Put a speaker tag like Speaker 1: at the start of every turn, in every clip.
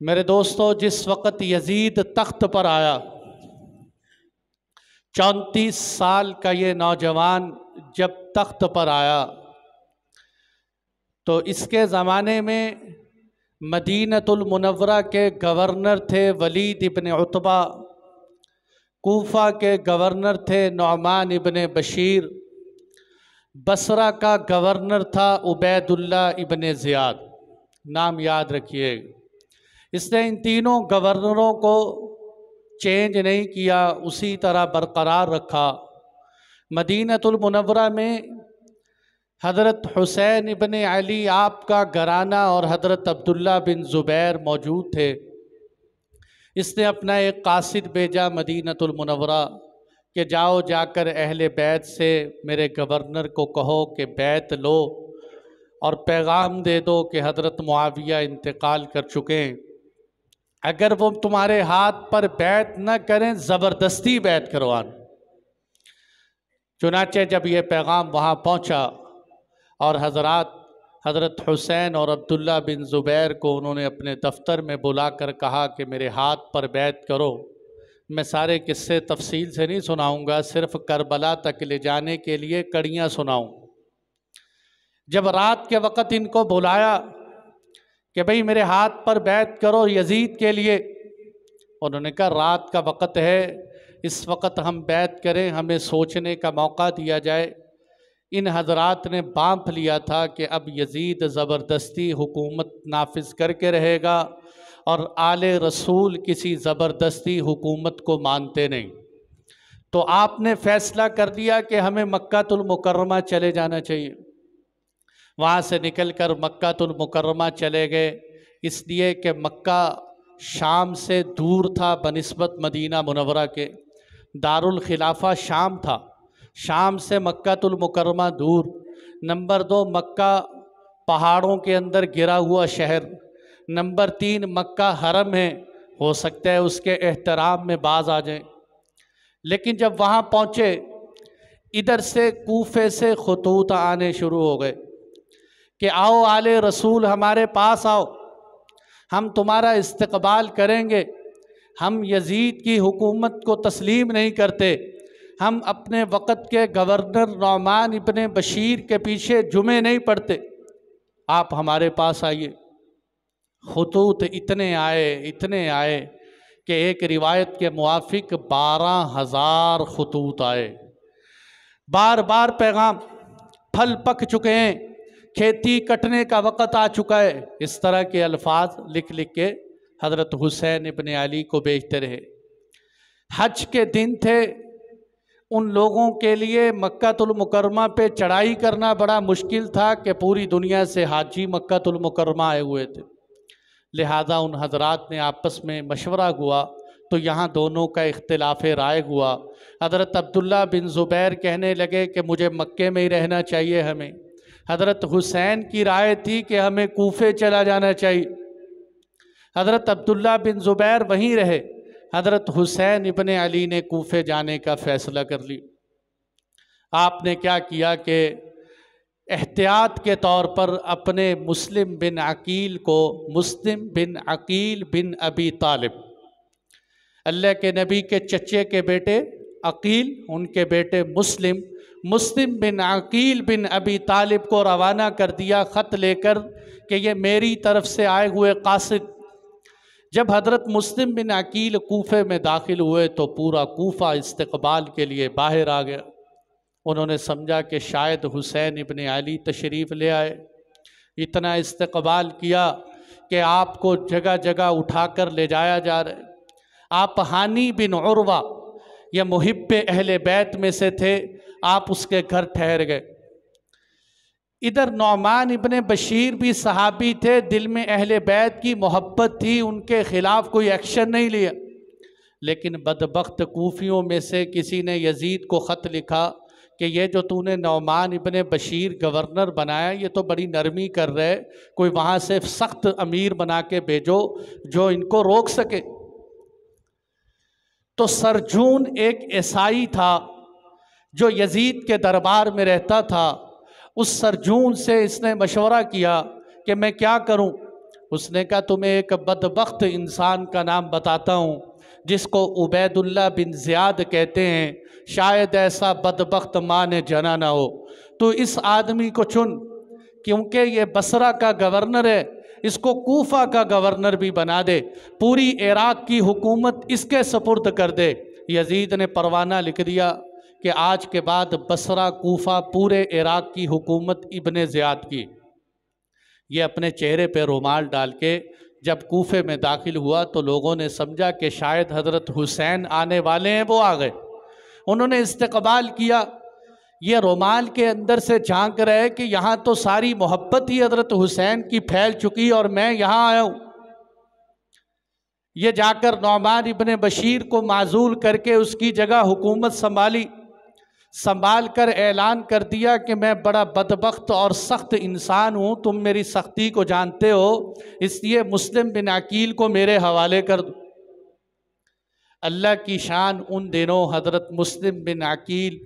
Speaker 1: मेरे दोस्तों, जिस वक़्त यजीद तख्त पर आया, 34 साल का ये नौजवान जब तख्त पर आया तो इसके ज़माने में मदीनतुल मुनव्वरा के गवर्नर थे वलीद इब्न उतबा, कूफा के गवर्नर थे नुअमान इब्न बशीर, बसरा का गवर्नर था उबैदुल्ला इब्न ज़ियाद। नाम याद रखिएगा। इसने इन तीनों गवर्नरों को चेंज नहीं किया, उसी तरह बरकरार रखा। मदीनतुल मुनव्वरा में हज़रत हुसैन इब्न अली आपका घराना और हज़रत अब्दुल्ला बिन ज़ुबैर मौजूद थे। इसने अपना एक कासिद भेजा मदीनतुल मुनव्वरा कि जाओ जाकर अहले बैत से मेरे गवर्नर को कहो कि बैत लो और पैगाम दे दो कि हज़रत मुआविया इंतकाल कर चुके हैं। अगर वो तुम्हारे हाथ पर बैत न करें, ज़बरदस्ती बैत करवाना। चुनाचे जब ये पैगाम वहाँ पहुँचा और हज़रत हुसैन और अब्दुल्ला बिन ज़ुबैर को उन्होंने अपने दफ्तर में बुलाकर कहा कि मेरे हाथ पर बैत करो। मैं सारे किस्से तफसील से नहीं सुनाऊंगा, सिर्फ करबला तक ले जाने के लिए कड़ियाँ सुनाऊं। जब रात के वक़्त इनको बुलाया कि भाई मेरे हाथ पर बैत करो यजीद के लिए, उन्होंने कहा रात का वक़्त है, इस वक़्त हम बैत करें, हमें सोचने का मौका दिया जाए। इन हजरात ने बांध लिया था कि अब यजीद ज़बरदस्ती हुकूमत नाफिज करके रहेगा और आले रसूल किसी ज़बरदस्ती हुकूमत को मानते नहीं। तो आपने फ़ैसला कर दिया कि हमें मक्कातुल मुकर्रमा चले जाना चाहिए। वहाँ से निकलकर मक्कातुल मुकर्रमा चले गए, इसलिए कि मक्का शाम से दूर था बनिस्बत मदीना मुनव्वरा के। दारुल खिलाफा शाम था, शाम से मक्कातुल मुकर्रमा दूर। नंबर 2, मक्का पहाड़ों के अंदर गिरा हुआ शहर। नंबर 3, मक्का हरम है, हो सकता है उसके एहतराम में बाज आ जाए। लेकिन जब वहाँ पहुँचे, इधर से कूफे से खतूत आने शुरू हो गए कि आओ आले रसूल हमारे पास आओ, हम तुम्हारा इस्तकबाल करेंगे, हम यजीद की हुकूमत को तस्लीम नहीं करते, हम अपने वक़्त के गवर्नर नुअमान इब्न बशीर के पीछे जुमे नहीं पढ़ते, आप हमारे पास आइए। खतूत इतने आए कि एक रिवायत के मुआफिक 12,000 खतूत आए। बार बार पैगाम, फल पक चुके हैं, खेती कटने का वक़्त आ चुका है, इस तरह के अल्फाज लिख लिख के हज़रत हुसैन इब्न अली को भेजते रहे। हज के दिन थे, उन लोगों के लिए मक्कातुल मुकर्रमा पे चढ़ाई करना बड़ा मुश्किल था कि पूरी दुनिया से हाजी मक्कातुल मुकर्रमा आए हुए थे। लिहाजा उन हजरात ने आपस में मशवरा हुआ तो यहाँ दोनों का इख्तिलाफ राय हुआ। हज़रत अब्दुल्ला बिन ज़ुबैर कहने लगे कि मुझे मक्के में ही रहना चाहिए हमें। हज़रत हुसैन की राय थी कि हमें कूफे चला जाना चाहिए। हज़रत अब्दुल्ला बिन ज़ुबैर वहीं रहे, हज़रत हुसैन इब्न अली ने कूफे जाने का फ़ैसला कर लिया। आपने क्या किया कि एहतियात के तौर पर अपने मुस्लिम बिन अकील बिन अबी तालिब, अल्लाह के नबी के चचे के बेटे अकील, उनके बेटे मुस्लिम बिन अकील बिन अबी तालिब को रवाना कर दिया ख़त लेकर कि ये मेरी तरफ से आए हुए कासिद। जब हज़रत मुस्लिम बिन अकील कूफे में दाखिल हुए तो पूरा कूफा इस्तकबाल के लिए बाहर आ गया। उन्होंने समझा कि शायद हुसैन इब्न अली तशरीफ़ ले आए। इतना इस्तकबाल किया कि आपको जगह जगह उठाकर ले जाया जा रहा है। आप हानी बिन उर्वा, यह मुहिब्बे अहले बैत में से थे, आप उसके घर ठहर गए। इधर नुअमान इब्न बशीर भी सहाबी थे, दिल में अहले बैत की मोहब्बत थी, उनके ख़िलाफ़ कोई एक्शन नहीं लिया। लेकिन बदबख्त कूफियों में से किसी ने यजीद को ख़त लिखा कि ये जो तूने नुअमान इब्न बशीर गवर्नर बनाया, ये तो बड़ी नरमी कर रहे, कोई वहाँ से सख्त अमीर बना के भेजो जो इनको रोक सके। तो सरजून एक ईसाई था जो यजीद के दरबार में रहता था। उस सरजून से इसने मशवरा किया कि मैं क्या करूं। उसने कहा तुम्हें एक बदबख्त इंसान का नाम बताता हूँ जिसको उबैदुल्ला बिन ज़ियाद कहते हैं, शायद ऐसा बदबख्त माँ ने जना ना हो, तो इस आदमी को चुन, क्योंकि ये बसरा का गवर्नर है, इसको कूफा का गवर्नर भी बना दे, पूरी इराक़ की हुकूमत इसके सपुर्द कर दे। यजीद ने परवाना लिख दिया कि आज के बाद बसरा कूफा पूरे इराक़ की हुकूमत इब्ने ज़ियाद की। ये अपने चेहरे पे रुमाल डाल के जब कूफे में दाखिल हुआ तो लोगों ने समझा कि शायद हज़रत हुसैन आने वाले हैं, वो आ गए। उन्होंने इस्तकबाल किया। ये रुमाल के अंदर से झांक रहे कि यहाँ तो सारी मोहब्बत ही हज़रत हुसैन की फैल चुकी और मैं यहाँ आया हूँ। ये जाकर नौमान इब्ने बशीर को माजूल करके उसकी जगह हुकूमत संभाली, संभाल कर ऐलान कर दिया कि मैं बड़ा बदबख्त और सख्त इंसान हूँ, तुम मेरी सख्ती को जानते हो, इसलिए मुस्लिम बिन अकील को मेरे हवाले कर दो। अल्लाह की शान, उन दिनों हज़रत मुस्लिम बिन अकील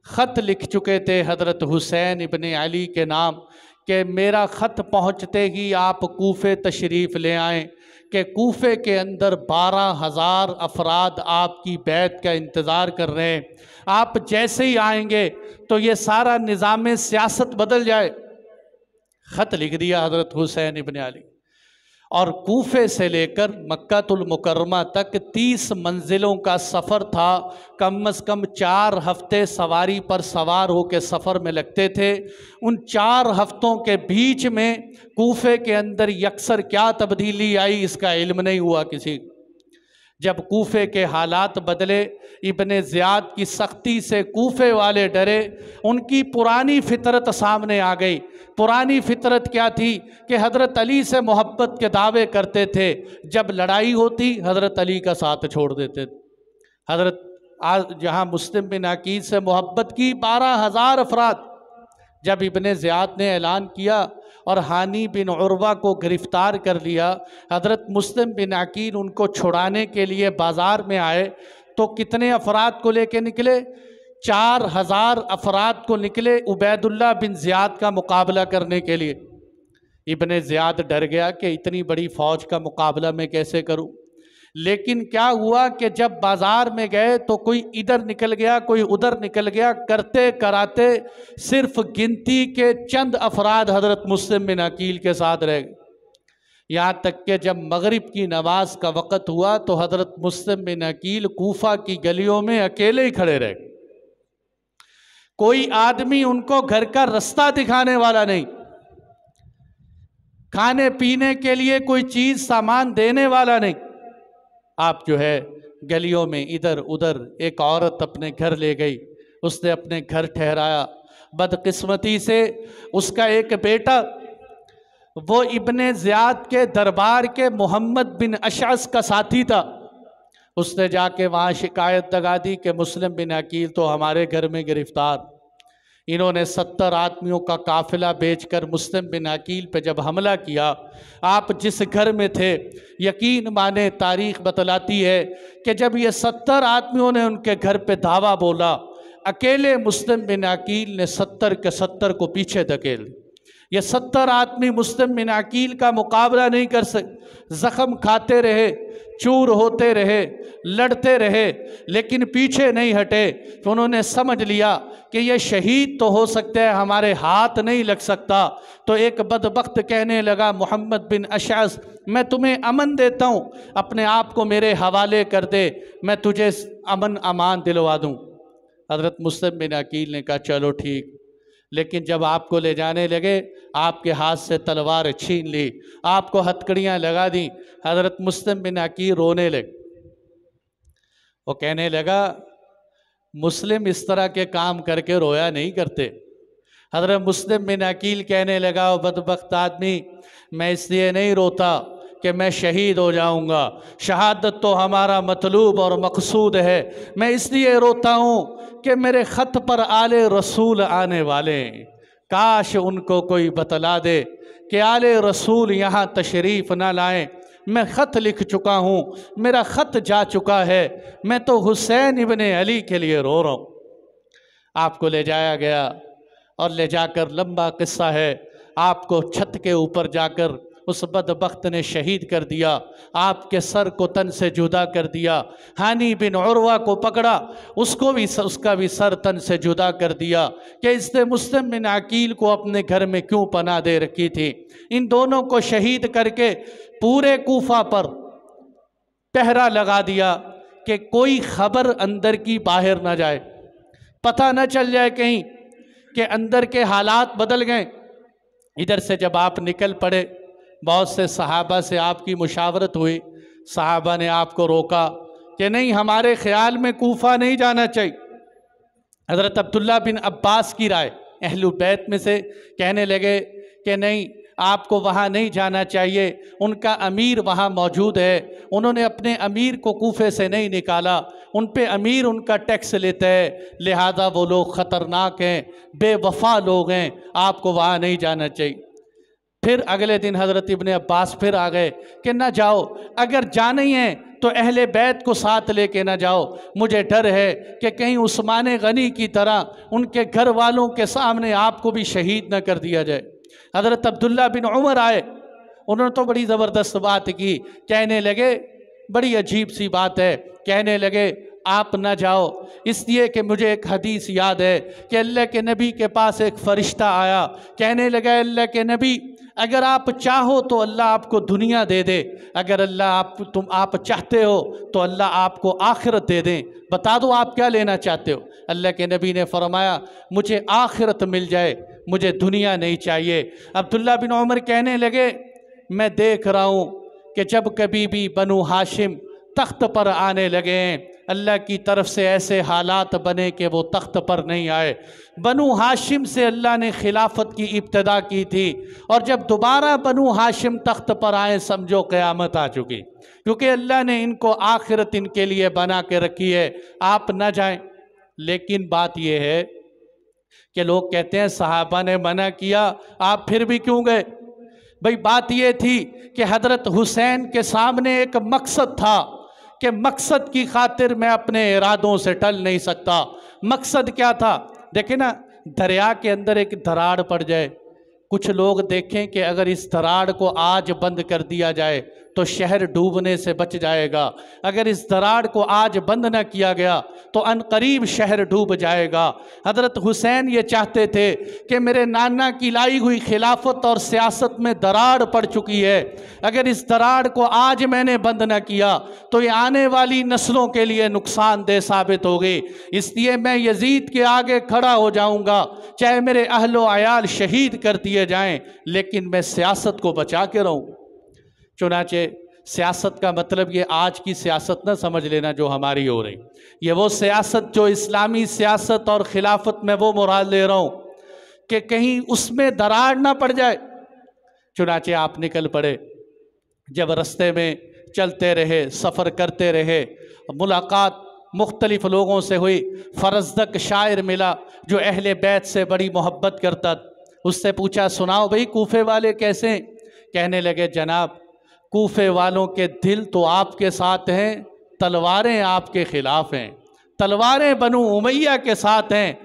Speaker 1: ख़त लिख चुके थे हज़रत हुसैन इब्ने अली के नाम कि मेरा ख़त पहुँचते ही आप कूफे तशरीफ़ ले आएँ, कि कूफे के अंदर 12,000 अफराद आपकी बैत का इंतज़ार कर रहे हैं। आप जैसे ही आएंगे तो ये सारा निज़ाम सियासत बदल जाए। ख़त लिख दिया हज़रत हुसैन इब्ने अली, और कूफे से लेकर मक्कातुल मुकर्रमा तक 30 मंजिलों का सफ़र था। कम से कम 4 हफ्ते सवारी पर सवार होकर सफ़र में लगते थे। उन 4 हफ्तों के बीच में कूफे के अंदर यकसर क्या तब्दीली आई इसका इल्म नहीं हुआ किसी। जब कूफे के हालात बदले, इब्ने ज़ियाद की सख्ती से कूफे वाले डरे, उनकी पुरानी फितरत सामने आ गई। पुरानी फितरत क्या थी कि हज़रत अली से मोहब्बत के दावे करते थे, जब लड़ाई होती हज़रत अली का साथ छोड़ देते थे। हज़रत आज जहाँ मुस्लिम बिन अकील से मोहब्बत की 12,000 अफराद, जब इब्ने ज़ियाद ने ऐलान किया और हानी बिन उर्वा को गिरफ़्तार कर लिया, हज़रत मुस्लिम बिन अकील उनको छुड़ाने के लिए बाज़ार में आए, तो कितने अफराद को लेके निकले? 4,000 अफराद को निकले उबैदुल्ला बिन ज़ियाद का मुकाबला करने के लिए। इब्ने ज़ियाद डर गया कि इतनी बड़ी फ़ौज का मुकाबला मैं कैसे करूं। लेकिन क्या हुआ कि जब बाज़ार में गए तो कोई इधर निकल गया, कोई उधर निकल गया, करते कराते सिर्फ गिनती के चंद अफराद हज़रत मुस्लिम बिन अकील के साथ रह गए। यहाँ तक कि जब मगरिब की नमाज का वक़्त हुआ तो हज़रत मुस्लिम बिन अकील कूफा की गलियों में अकेले ही खड़े रहे। कोई आदमी उनको घर का रास्ता दिखाने वाला नहीं, खाने पीने के लिए कोई चीज़ सामान देने वाला नहीं। आप जो है गलियों में इधर उधर, एक औरत अपने घर ले गई, उसने अपने घर ठहराया। बदकिस्मती से उसका एक बेटा वो इब्ने ज़ियाद के दरबार के मोहम्मद बिन अशअस का साथी था। उसने जाके वहाँ शिकायत लगा दी कि मुस्लिम बिन अकील तो हमारे घर में गिरफ़्तार, इन्होंने 70 आदमियों का काफ़िला बेचकर मुस्लिम बिन अकील पे जब हमला किया। आप जिस घर में थे, यकीन माने तारीख़ बतलाती है कि जब ये 70 आदमियों ने उनके घर पे धावा बोला, अकेले मुस्लिम बिन अकील ने 70 के 70 को पीछे धकेल। ये 70 आदमी मुस्लिम बिन अकील का मुकाबला नहीं कर सके, ज़ख़म खाते रहे, चूर होते रहे, लड़ते रहे, लेकिन पीछे नहीं हटे। तो उन्होंने समझ लिया कि ये शहीद तो हो सकते हैं, हमारे हाथ नहीं लग सकता। तो एक बदबख्त कहने लगा, मोहम्मद बिन अशअस, मैं तुम्हें अमन देता हूँ, अपने आप को मेरे हवाले कर दे, मैं तुझे अमन अमान दिलवा दूँ। हज़रत मुस्लिम बिन अकील ने कहा चलो ठीक। लेकिन जब आपको ले जाने लगे, आपके हाथ से तलवार छीन ली, आपको हथकड़ियाँ लगा दी। हज़रत मुस्लिम बिन अकील रोने लगे। वो कहने लगा, मुस्लिम इस तरह के काम करके रोया नहीं करते। हज़रत मुस्लिम बिन अकील कहने लगा, वो बदबख्त आदमी, मैं इसलिए नहीं रोता कि मैं शहीद हो जाऊंगा, शहादत तो हमारा मतलूब और मकसूद है। मैं इसलिए रोता हूँ कि मेरे ख़त पर आले रसूल आने वाले हैं, काश उनको कोई बतला दे कि आले रसूल यहाँ तशरीफ़ ना लाएं। मैं ख़त लिख चुका हूँ, मेरा ख़त जा चुका है, मैं तो हुसैन इब्ने अली के लिए रो रहा हूँ। आपको ले जाया गया और ले जाकर, लंबा किस्सा है, आपको छत के ऊपर जाकर उस बदबख्त ने शहीद कर दिया, आपके सर को तन से जुदा कर दिया। हानी बिन उर्वा को पकड़ा, उसका भी सर तन से जुदा कर दिया कि इसने मुस्लिम बिन अकील को अपने घर में क्यों पनाह दे रखी थी। इन दोनों को शहीद करके पूरे कूफा पर पहरा लगा दिया कि कोई खबर अंदर की बाहर ना जाए, पता न चल जाए कहीं कि अंदर के हालात बदल गए। इधर से जब आप निकल पड़े, बहुत से सहाबा से आपकी मुशावरत हुई, सहाबा ने आपको रोका कि नहीं, हमारे ख्याल में कूफा नहीं जाना चाहिए। हज़रत अब्दुल्ला बिन अब्बास की राय अहलुल बैत में से कहने लगे कि नहीं, आपको वहाँ नहीं जाना चाहिए, उनका अमीर वहाँ मौजूद है, उन्होंने अपने अमीर को कूफे से नहीं निकाला, उन पे अमीर उनका टैक्स लेता है, लिहाजा वो लोग ख़तरनाक हैं, बेवफा लोग हैं, आपको वहाँ नहीं जाना चाहिए। फिर अगले दिन हज़रत इब्ने अब्बास फिर आ गए कि ना जाओ, अगर जाना ही है तो अहले बैत को साथ लेके ना जाओ, मुझे डर है कि कहीं उस्मान गनी की तरह उनके घर वालों के सामने आपको भी शहीद न कर दिया जाए। हज़रत अब्दुल्ला बिन उमर आए, उन्होंने तो बड़ी ज़बरदस्त बात की, कहने लगे बड़ी अजीब सी बात है, कहने लगे आप ना जाओ इसलिए कि मुझे एक हदीस याद है कि अल्लाह के नबी के पास एक फ़रिश्ता आया, कहने लगा अल्लाह के नबी, अगर आप चाहो तो अल्लाह आपको दुनिया दे दे, अगर आप चाहते हो तो अल्लाह आपको आखिरत दे दें, बता दो आप क्या लेना चाहते हो। अल्लाह के नबी ने फरमाया मुझे आखिरत मिल जाए, मुझे दुनिया नहीं चाहिए। अब्दुल्ला बिन उमर कहने लगे मैं देख रहा हूँ कि जब कभी भी बनु हाशिम तख्त पर आने लगे हैं, अल्लाह की तरफ से ऐसे हालात बने कि वो तख्त पर नहीं आए। बनु हाशिम से अल्लाह ने खिलाफत की इब्तिदा की थी, और जब दोबारा बनु हाशिम तख्त पर आए समझो क़यामत आ चुकी, क्योंकि अल्लाह ने इनको आखिरत इनके लिए बना के रखी है, आप न जाएं। लेकिन बात यह है कि लोग कहते हैं सहाबा ने मना किया, आप फिर भी क्यों गए। भाई बात यह थी कि हज़रत हुसैन के सामने एक मकसद था कि मकसद की खातिर मैं अपने इरादों से टल नहीं सकता। मकसद क्या था, देखें ना, दरिया के अंदर एक दरार पड़ जाए, कुछ लोग देखें कि अगर इस दरार को आज बंद कर दिया जाए तो शहर डूबने से बच जाएगा, अगर इस दरार को आज बंद न किया गया तो अनकरीब शहर डूब जाएगा। हज़रत हुसैन ये चाहते थे कि मेरे नाना की लाई हुई खिलाफत और सियासत में दरार पड़ चुकी है, अगर इस दरार को आज मैंने बंद न किया तो ये आने वाली नस्लों के लिए नुकसानदेह साबित होगी, इसलिए मैं यजीद के आगे खड़ा हो जाऊँगा, चाहे मेरे अहलो अयाल शहीद कर दिए जाएँ, लेकिन मैं सियासत को बचा के रहूँ। चुनाचे सियासत का मतलब ये आज की सियासत ना समझ लेना जो हमारी हो रही, ये वो सियासत जो इस्लामी सियासत और खिलाफत में वो मुराद ले रहा हूँ कि कहीं उसमें दरार ना पड़ जाए। चुनाचे आप निकल पड़े, जब रास्ते में चलते रहे, सफ़र करते रहे, मुलाकात मुख्तलिफ़ लोगों से हुई। फ़रज़दक शायर मिला जो अहले बैत से बड़ी मोहब्बत करता, उससे पूछा सुनाओ भाई कूफे वाले कैसे हैं। कहने लगे जनाब कूफे वालों के दिल तो आपके साथ हैं, तलवारें आपके ख़िलाफ़ हैं, तलवारें बनु उमैया के साथ हैं,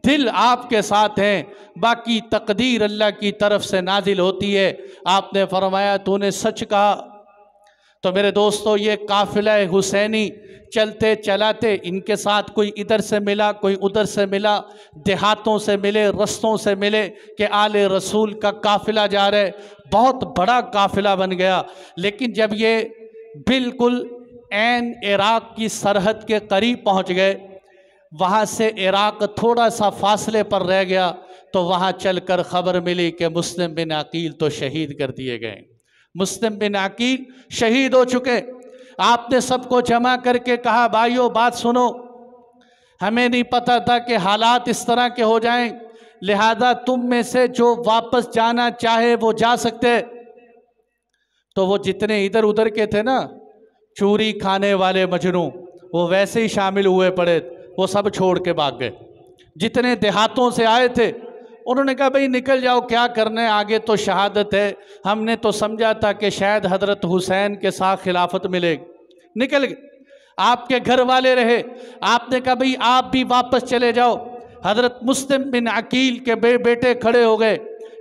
Speaker 1: दिल आपके साथ हैं, बाकी तकदीर अल्लाह की तरफ से नाजिल होती है। आपने फरमाया तूने सच कहा। तो मेरे दोस्तों ये काफ़िला हुसैनी चलते चलाते इनके साथ कोई इधर से मिला, कोई उधर से मिला, देहातों से मिले, रस्तों से मिले कि आले रसूल का काफ़िला जा रहा है, बहुत बड़ा काफ़िला बन गया। लेकिन जब ये बिल्कुल ऐन इराक़ की सरहद के करीब पहुँच गए, वहाँ से इराक़ थोड़ा सा फासले पर रह गया, तो वहाँ चलकर ख़बर मिली कि मुस्लिम बिन अकील तो शहीद कर दिए गए, मुस्लिम बिन अकील शहीद हो चुके। आपने सबको जमा करके कहा भाइयों बात सुनो, हमें नहीं पता था कि हालात इस तरह के हो जाएं, लिहाजा तुम में से जो वापस जाना चाहे वो जा सकते। तो वो जितने इधर उधर के थे ना, चूरी खाने वाले मजनू, वो वैसे ही शामिल हुए पड़े, वो सब छोड़ के भाग गए। जितने देहातों से आए थे उन्होंने कहा भाई निकल जाओ, क्या करना है, आगे तो शहादत है, हमने तो समझा था कि शायद हज़रत हुसैन के साथ खिलाफत मिलेगी, निकल गए। आपके घर वाले रहे, आपने कहा भाई आप भी वापस चले जाओ। हज़रत मुस्लिम बिन अकील के बेटे खड़े हो गए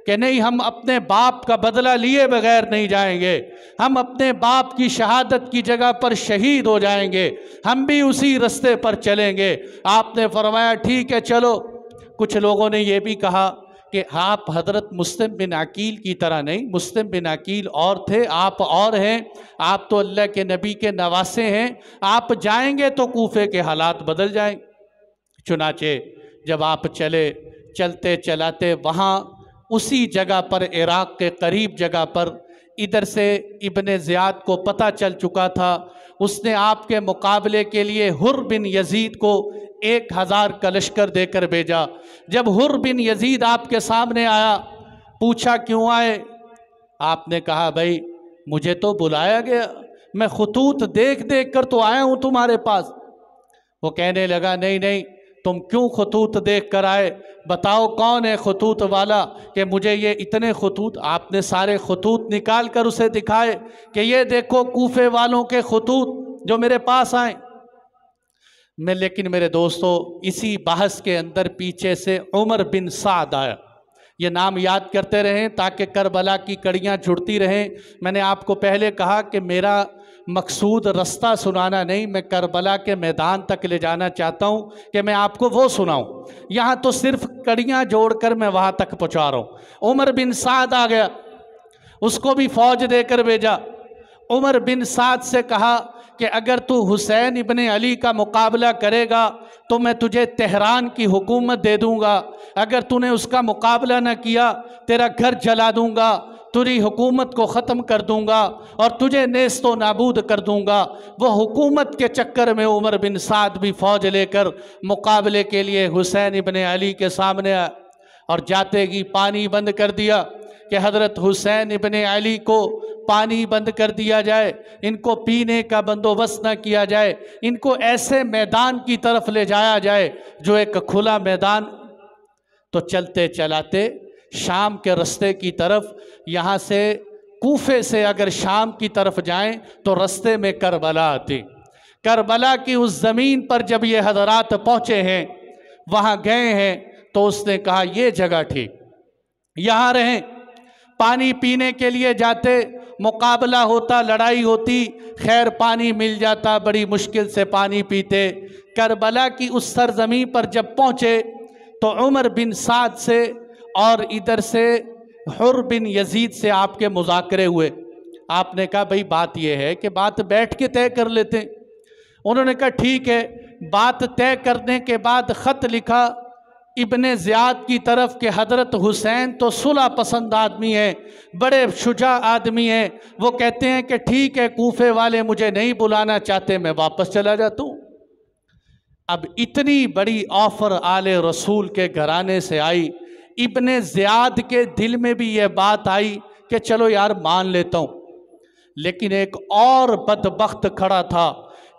Speaker 1: कि नहीं, हम अपने बाप का बदला लिए बगैर नहीं जाएंगे, हम अपने बाप की शहादत की जगह पर शहीद हो जाएंगे, हम भी उसी रास्ते पर चलेंगे। आपने फरमाया ठीक है चलो। कुछ लोगों ने ये भी कहा कि आप हज़रत मुस्लिम बिन अकील की तरह नहीं, मुस्लिम बिन अकील और थे, आप और हैं, आप तो अल्लाह के नबी के नवासे हैं, आप जाएंगे तो कूफे के हालात बदल जाएंगे। चुनाचे जब आप चले, चलते चलाते वहाँ उसी जगह पर, इराक़ के करीब जगह पर, इधर से इब्ने ज़ियाद को पता चल चुका था, उसने आपके मुकाबले के लिए हुर बिन यजीद को 1000 का लश्कर देकर भेजा। जब हुर बिन यजीद आपके सामने आया, पूछा क्यों आए? आपने कहा भाई मुझे तो बुलाया गया, मैं खतूत देख देख कर तो आया हूँ तुम्हारे पास। वो कहने लगा नहीं नहीं, तुम क्यों खतूत देख कर आए, बताओ कौन है खतूत वाला, कि मुझे ये इतने खतूत। आपने सारे खतूत निकाल कर उसे दिखाए कि ये देखो कूफे वालों के खतूत जो मेरे पास आए। लेकिन मेरे दोस्तों, इसी बहस के अंदर पीछे से उमर बिन साद आया। ये नाम याद करते रहें ताकि करबला की कड़ियाँ जुड़ती रहें। मैंने आपको पहले कहा कि मेरा मकसूद रास्ता सुनाना नहीं, मैं करबला के मैदान तक ले जाना चाहता हूँ कि मैं आपको वो सुनाऊँ। यहाँ तो सिर्फ कड़ियाँ जोड़कर मैं वहाँ तक पहुँचा रहा हूँ। उमर बिन साद आ गया, उसको भी फ़ौज देकर भेजा। उमर बिन साद से कहा कि अगर तू हुसैन इब्ने अली का मुकाबला करेगा तो मैं तुझे तेहरान की हुकूमत दे दूँगा, अगर तूने उसका मुकाबला न किया तेरा घर जला दूँगा, तेरी हुकूमत को ख़त्म कर दूँगा और तुझे नेस्तो नाबूद कर दूँगा। वो हुकूमत के चक्कर में उमर बिन साद भी फ़ौज लेकर मुकाबले के लिए हुसैन इब्ने अली के सामने आया और जाते ही पानी बंद कर दिया कि हज़रत हुसैन इब्ने अली को पानी बंद कर दिया जाए, इनको पीने का बंदोबस्त न किया जाए, इनको ऐसे मैदान की तरफ ले जाया जाए जो एक खुला मैदान। तो चलते चलाते शाम के रास्ते की तरफ, यहाँ से कूफे से अगर शाम की तरफ जाएं तो रास्ते में करबला आती। करबला की उस ज़मीन पर जब ये हज़रात पहुँचे हैं, वहाँ गए हैं, तो उसने कहा ये जगह ठीक, यहाँ रहें। पानी पीने के लिए जाते, मुकाबला होता, लड़ाई होती, खैर पानी मिल जाता, बड़ी मुश्किल से पानी पीते। करबला की उस सरजमीं पर जब पहुँचे तो उमर बिन साद से और इधर से हुर बिन यजीद से आपके मुज़ाकरे हुए। आपने कहा भाई बात यह है कि बात बैठ के तय कर लेते। उन्होंने कहा ठीक है। बात तय करने के बाद ख़त लिखा इब्ने ज़ियाद की तरफ के हज़रत हुसैन तो सुलह पसंद आदमी है, बड़े शुजा आदमी हैं, वो कहते हैं कि ठीक है, कूफे वाले मुझे नहीं बुलाना चाहते, मैं वापस चला जाता हूँ। अब इतनी बड़ी ऑफ़र आले रसूल के घराने से आई, इब्ने ज़ियाद के दिल में भी यह बात आई कि चलो यार मान लेता हूँ। लेकिन एक और बदबख्त खड़ा था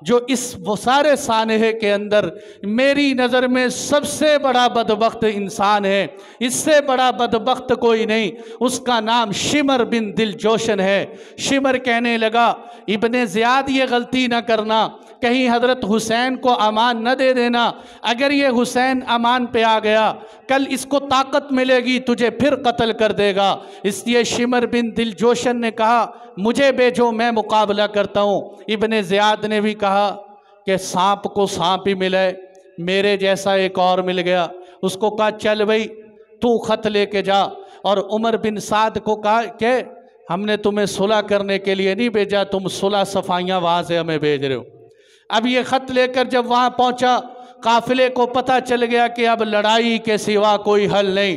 Speaker 1: जो इस वो सारे सानहे के अंदर मेरी नज़र में सबसे बड़ा बदबख्त इंसान है, इससे बड़ा बदबख्त कोई नहीं। उसका नाम शिमर बिन दिलजोशन है। शिमर कहने लगा इब्ने ज़ियाद ये गलती न करना, कहीं हज़रत हुसैन को अमान न दे देना, अगर ये हुसैन अमान पे आ गया कल इसको ताकत मिलेगी, तुझे फिर कत्ल कर देगा। इसलिए शिमर बिन दिलजोशन ने कहा मुझे भेजो, मैं मुकाबला करता हूँ। इब्ने ज़ियाद ने भी कहा कि सांप को सांप ही मिले, मेरे जैसा एक और मिल गया। उसको कहा चल भाई तू ख़त लेके जा। और उमर बिन साद को कहा कि हमने तुम्हें सुलह करने के लिए नहीं भेजा, तुम सुलह सफाइयाँ वहाँ से हमें भेज रहे हो। अब ये ख़त लेकर जब वहाँ पहुँचा, काफ़िले को पता चल गया कि अब लड़ाई के सिवा कोई हल नहीं,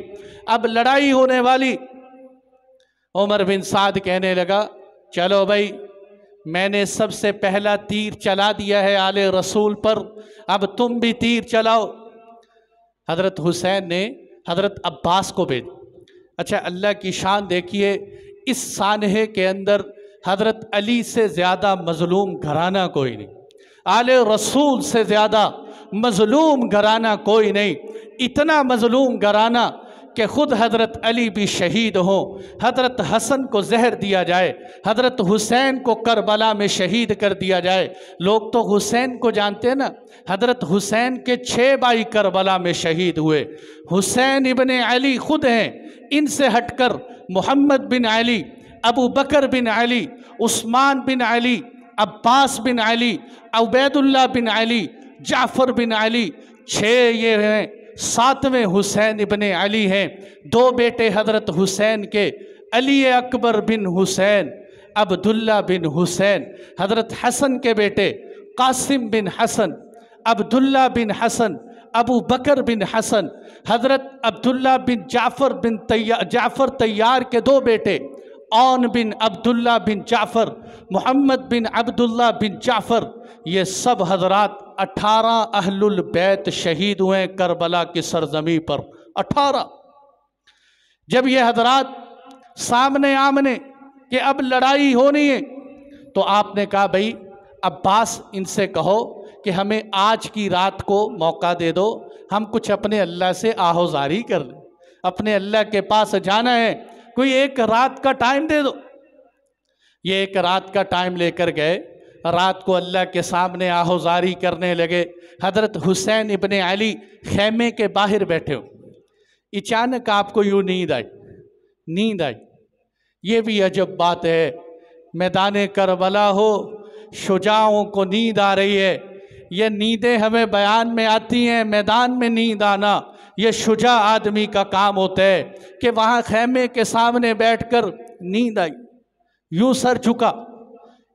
Speaker 1: अब लड़ाई होने वाली। उमर बिन साद कहने लगा चलो भाई, मैंने सबसे पहला तीर चला दिया है आले रसूल पर, अब तुम भी तीर चलाओ। हज़रत हुसैन ने हज़रत अब्बास को भेजा। अच्छा, अल्लाह की शान देखिए, इस सानहे के अंदर हज़रत अली से ज़्यादा मज़लूम घराना कोई नहीं, आले रसूल से ज़्यादा मज़लूम घराना कोई नहीं। इतना मज़लूम घराना कि ख़ुद हज़रत अली भी शहीद हों, हज़रत हसन को जहर दिया जाए, हज़रत हुसैन को करबला में शहीद कर दिया जाए। लोग तो हुसैन को जानते हैं ना, हज़रत हुसैन के 6 भाई करबला में शहीद हुए। हुसैन इब्ने अली ख़ुद हैं, इनसे हटकर मोहम्मद बिन अली, अबू बकर बिन अली, उस्मान बिन अली, अब्बास बिन अली, उबैदुल्लाह बिन अली, जाफ़र बिन अली, 6 ये हैं। 7वें हुसैन इब्ने अली हैं। 2 बेटे हज़रत हुसैन के, अली अकबर बिन हुसैन, अब्दुल्ला बिन हुसैन। हज़रत हसन के बेटे कासिम बिन हसन, अब्दुल्ला बिन हसन, अबू बकर बिन हसन। हज़रत अब्दुल्ला बिन जाफ़र तैयार के 2 बेटे, औन बिन अब्दुल्ला बिन जाफ़र, मोहम्मद बिन अब्दुल्ला बिन जाफ़र। ये सब हज़रात 18 अहलुल बैत शहीद हुए करबला की सरजमी पर। 18। जब ये हज़रात सामने आमने कि अब लड़ाई होनी है, तो आपने कहा भाई अब्बास इनसे कहो कि हमें आज की रात को मौका दे दो, हम कुछ अपने अल्लाह से आहोजारी कर लें, अपने अल्लाह के पास जाना है, कोई एक रात का टाइम दे दो। ये एक रात का टाइम लेकर गए। रात को अल्लाह के सामने आहोजारी करने लगे। हज़रत हुसैन इब्ने अली खेमे के बाहर बैठे हो, अचानक आपको यूँ नींद आई। ये भी अजब बात है, मैदान करबला हो, शुजाओं को नींद आ रही है। ये नींदें हमें बयान में आती हैं, मैदान में नींद आना ये शुजा आदमी का काम होता है कि वहाँ खेमे के सामने बैठकर नींद आई। यूँ सर झुका,